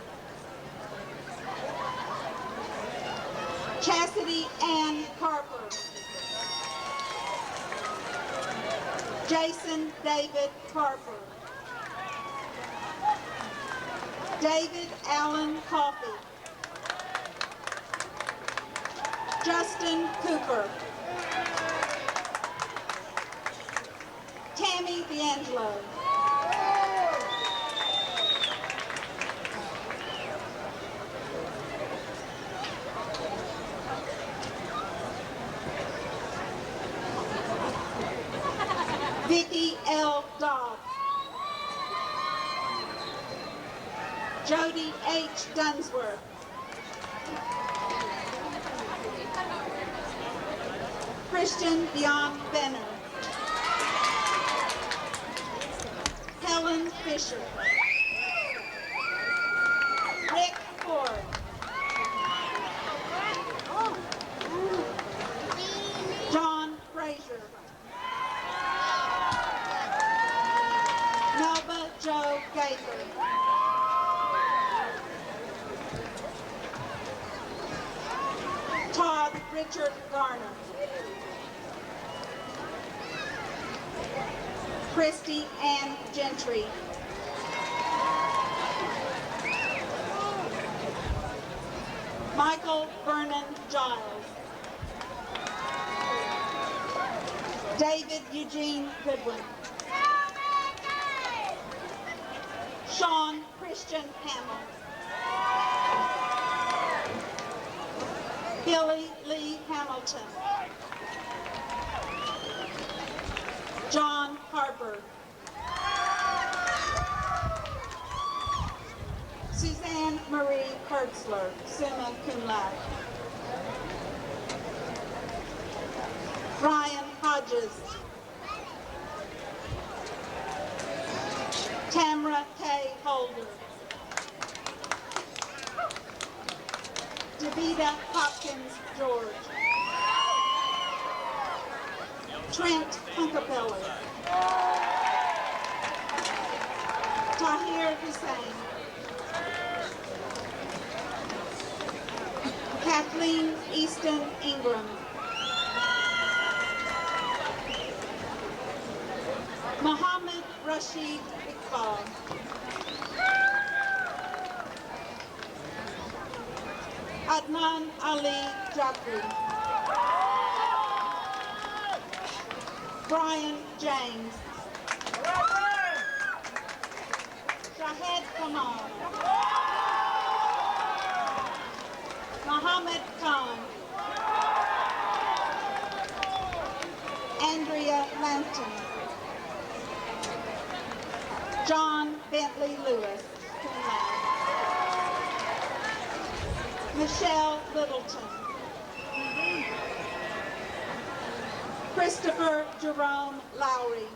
Chastity Ann Carper. Jason David Carper. David Allen Coffey. Justin Cooper. Tammy D'Angelo. Vicki L. Dodd. Jody H. Dunsworth. Christian Dion Benner. Helen Fisher. Rick Ford. John Frazier. Melba Joe Gaither. Todd Richard Garner. Christy Ann Gentry. Michael Vernon Giles. David Eugene Goodwin. Sean Christian Hamill. Billy Lee Hamilton. John Harper. Suzanne Marie Hertzler, summa cum laude. Ryan Hodges. Tamra K. Holder. Davida Hopkins George. Trent Hunkapelli. Tahir Hussein. Kathleen Easton Ingram. Mohammed Rashid Iqbal. Adnan Ali Jafri. Brian James. Shahed Kamal. Mohammed Khan. Andrea Lampton. John Bentley Lewis. Cum laude. Michelle Littleton. Christopher Jerome Lowry.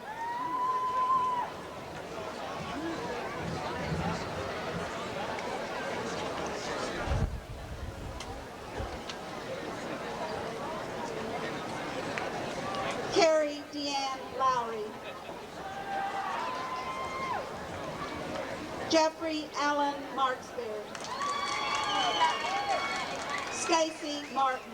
Carrie Deanne Lowry. Jeffrey Allen Marksberry. Stacy Martin.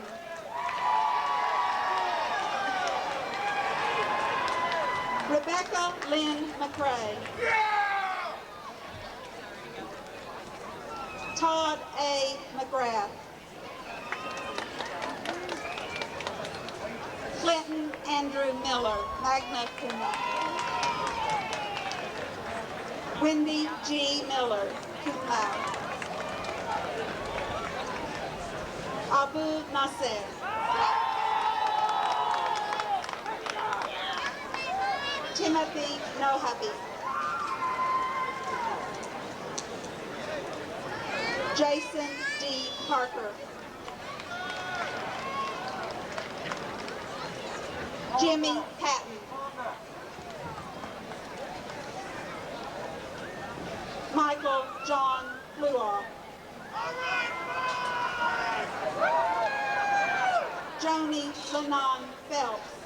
Rebecca Lynn McCrae. Todd A. McGrath. Clinton Andrew Miller, magna cum laude. Wendy G. Miller, cum laude. Abu Nasser. Timothy Nohabi. Jason D. Parker. Jimmy Patton. Michael John Luau. Joni Lennon Phelps.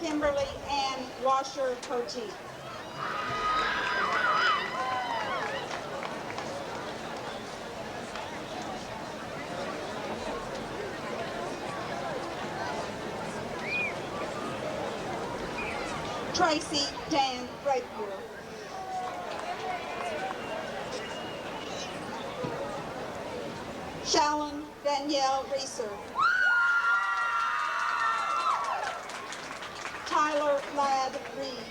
Kimberly Ann Washer Poteet. Tracy Dan Rapier. Shallon Danielle Reeser. Tyler Ladd Reed.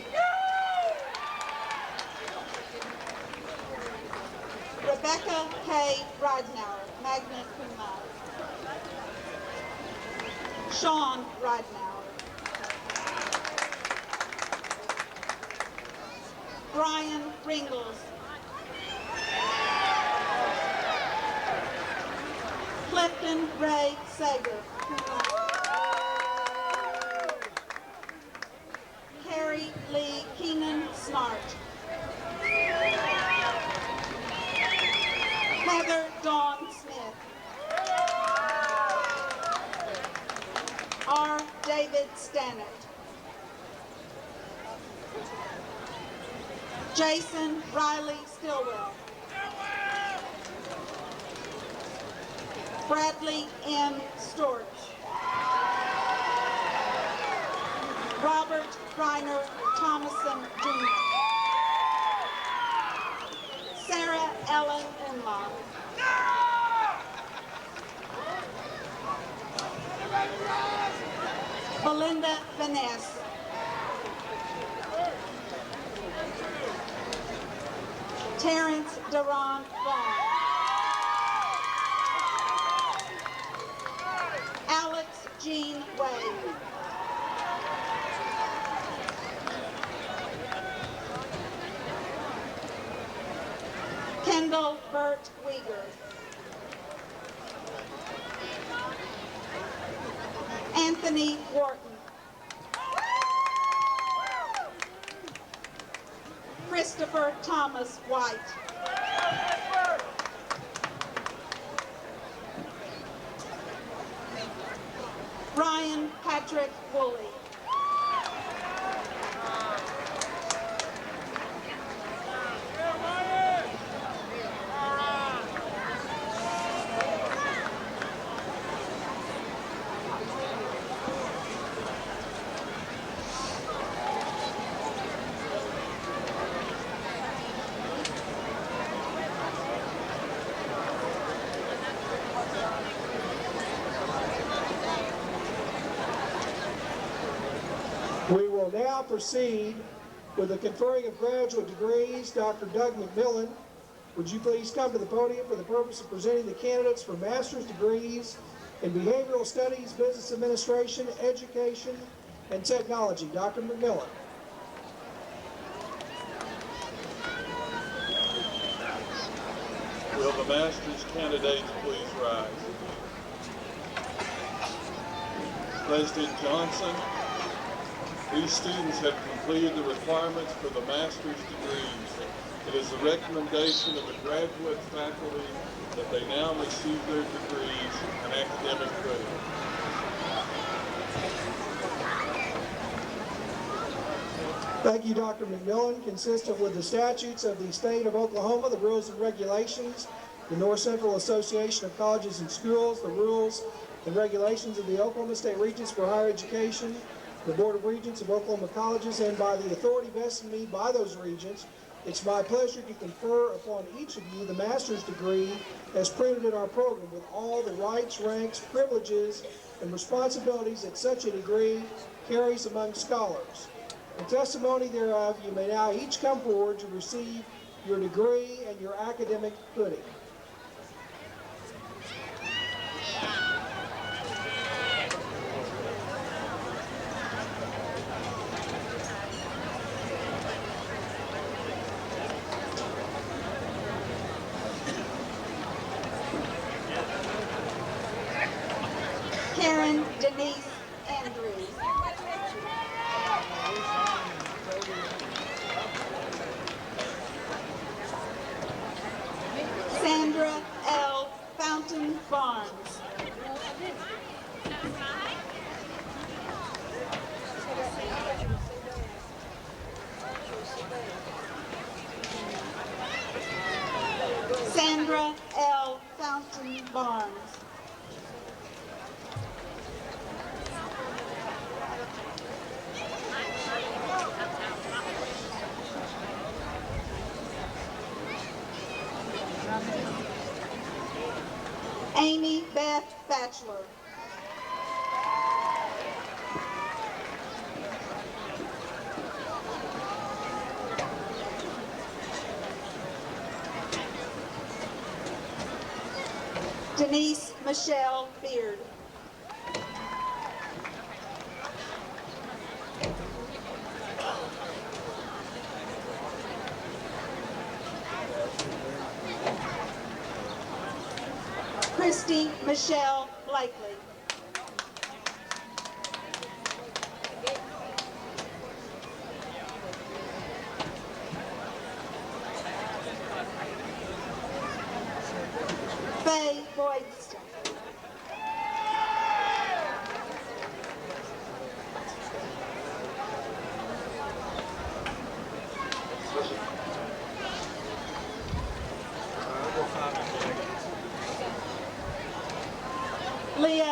Rebecca K. Ridenauer, magna cum laude. Sean Ridenauer. Brian Ringles. Clifton Ray Sager. Carrie Lee Keenan Smart. Heather Dawn Smith. R. David Stannett. Jason Riley Stillwell. Bradley M. Storch. Robert Reiner Thomason Jr. Sarah Ellen Unlock. Belinda Vaness. Terrence Deron Vaughn. Alex Jean Wade. Kendall Burt Weger. Anthony Wharton. Christopher Thomas White. Ryan Patrick Woolley. We will now proceed with the conferring of graduate degrees. Dr. Doug McMillan, would you please come to the podium for the purpose of presenting the candidates for master's degrees in behavioral studies, business administration, education, and technology. Dr. McMillan. Will the master's candidates please rise? President Johnson, these students have completed the requirements for the master's degrees. It is the recommendation of the graduate faculty that they now receive their degrees and academic credit. Thank you, Dr. McMillan. Consistent with the statutes of the state of Oklahoma, the rules and regulations, the North Central Association of Colleges and Schools, the rules and regulations of the Oklahoma State Regents for Higher Education, the Board of Regents of Oklahoma Colleges, and by the authority vested in me by those regents, it's my pleasure to confer upon each of you the master's degree as printed in our program with all the rights, ranks, privileges, and responsibilities that such a degree carries among scholars. In testimony thereof, you may now each come forward to receive your degree and your academic hoodie. Karen Denise Andrews. Sandra L. Fountain Barnes. Sandra L. Fountain Barnes. Amy Beth Batchelor. Denise Michelle Beard. Christy Michelle Blakely. Faye Boydston. Leah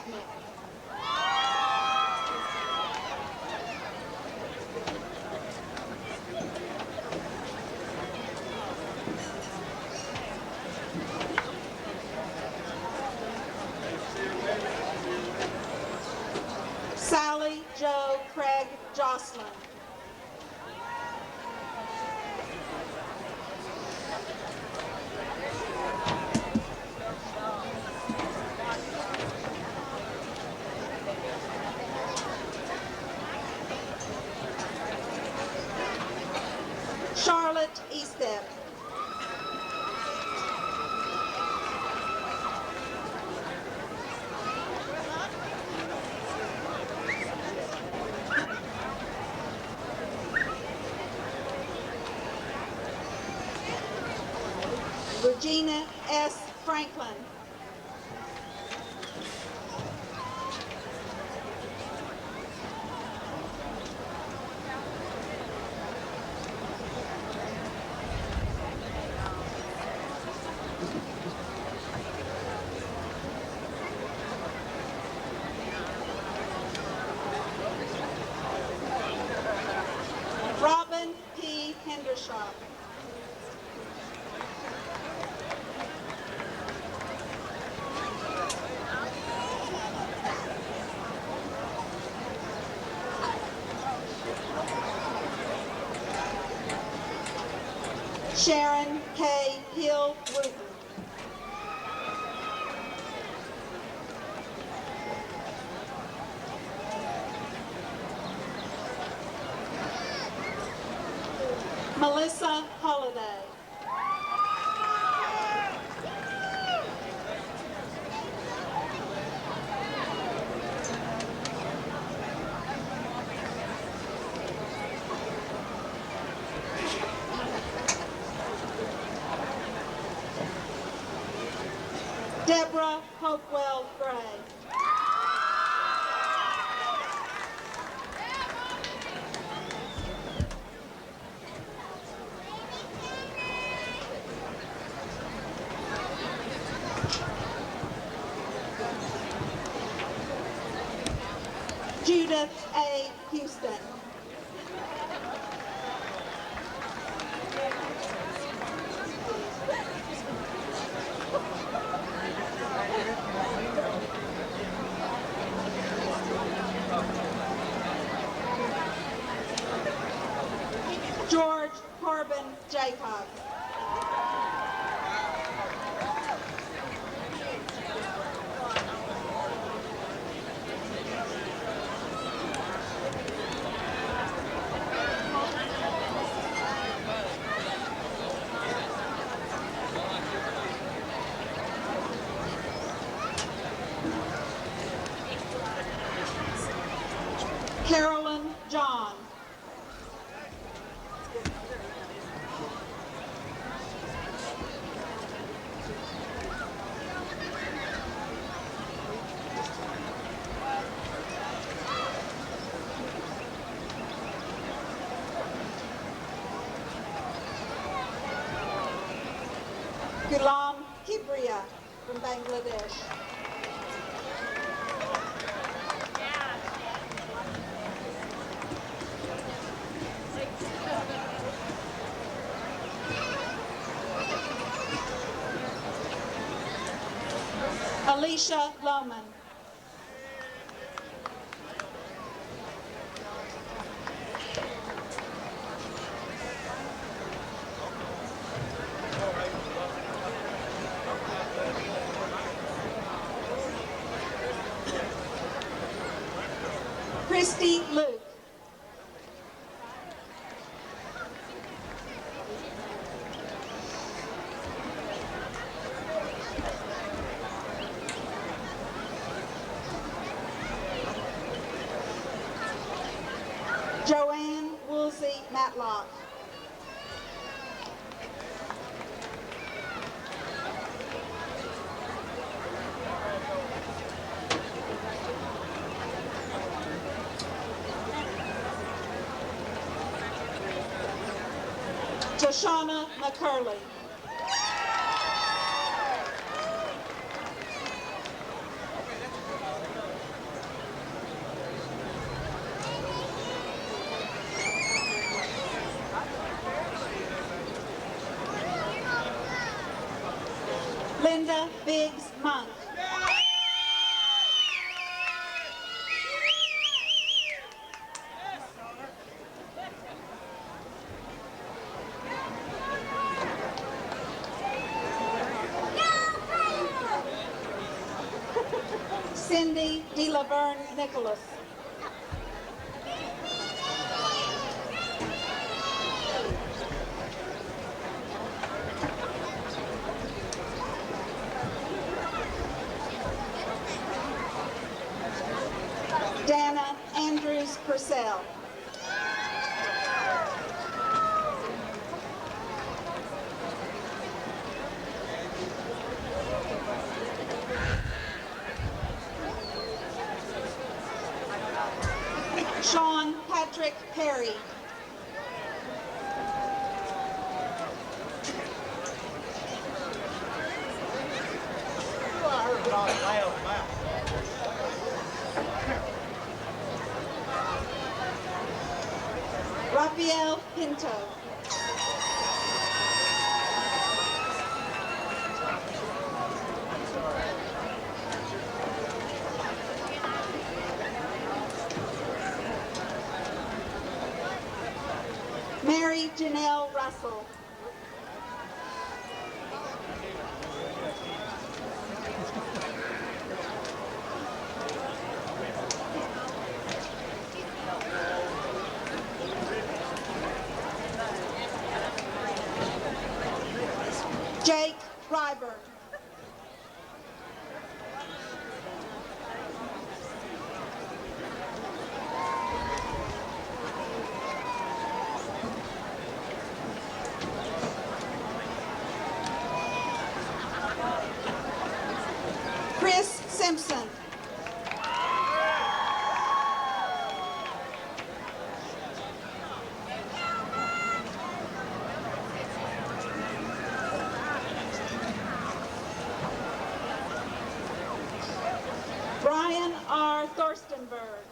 Chapman. Sally Jo Craig Jocelyn. Charlotte Estep. Regina S. Franklin. Robin P. Hendershot. Sharon K. Hill Wooten. Melissa Holiday. Deborah Hopewell Gray. Judith A. Houston. George Corbin Jacob. Carolyn John. Gulam Kibria from Bangladesh. Alicia Lohman. Christy Luke. Joanne Woolsey Matlock. Joshana McCurley. Amanda Biggs Monk. Cindy De Laverne Nicholas. Dana Andrews Purcell. Sean Patrick Perry. Rafael Pinto. Mary Janelle Russell. Jake Ryberg. Chris Simpson. Brian R. Thorstenberg.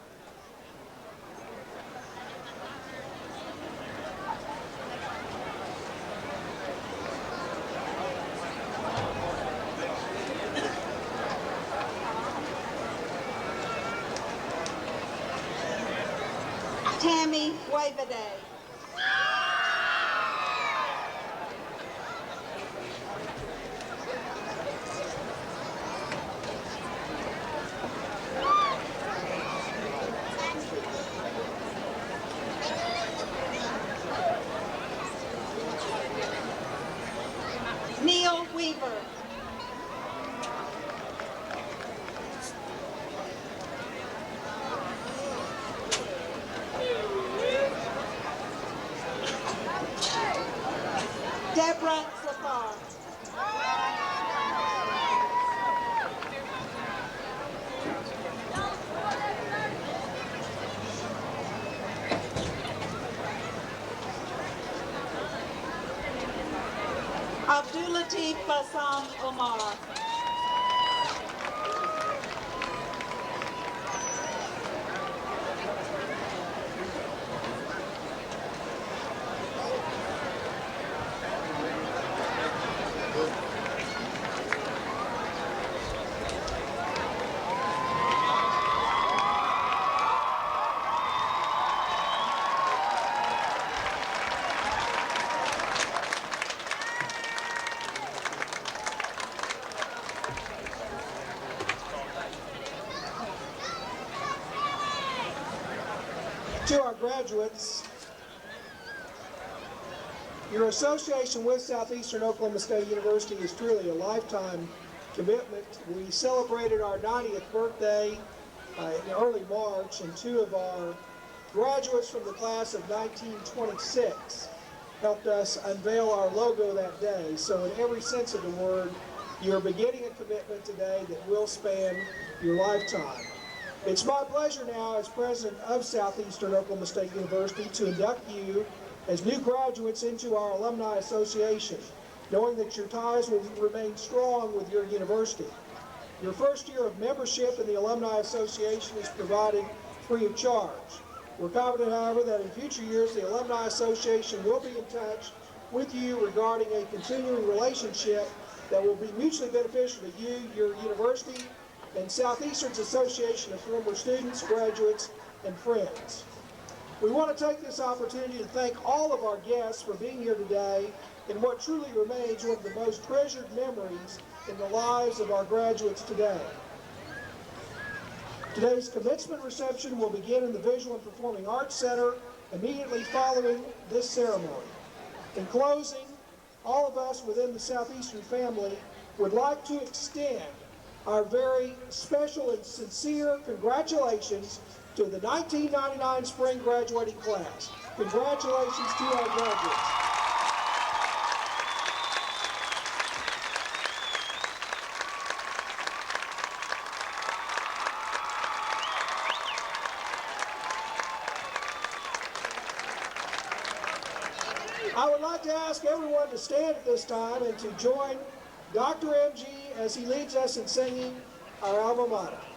Tammy Waveday. Neil Weaver. Deborah Zafar. Abdulatif Bassam Omar. To our graduates, your association with Southeastern Oklahoma State University is truly a lifetime commitment. We celebrated our 90th birthday in early March, and two of our graduates from the class of 1926 helped us unveil our logo that day. So in every sense of the word, you're beginning a commitment today that will span your lifetime. It's my pleasure now, as president of Southeastern Oklahoma State University, to induct you as new graduates into our Alumni Association, knowing that your ties will remain strong with your university. Your first year of membership in the Alumni Association is provided free of charge. We're confident, however, that in future years the Alumni Association will be in touch with you regarding a continuing relationship that will be mutually beneficial to you, your university, and Southeastern's Association of Former Students, Graduates, and Friends. We want to take this opportunity to thank all of our guests for being here today in what truly remains one of the most treasured memories in the lives of our graduates today. Today's commencement reception will begin in the Visual and Performing Arts Center immediately following this ceremony. In closing, all of us within the Southeastern family would like to extend our very special and sincere congratulations to the 1999 spring graduating class. Congratulations to our graduates. I would like to ask everyone to stand at this time and to join Dr. MG as he leads us in singing our alma mater.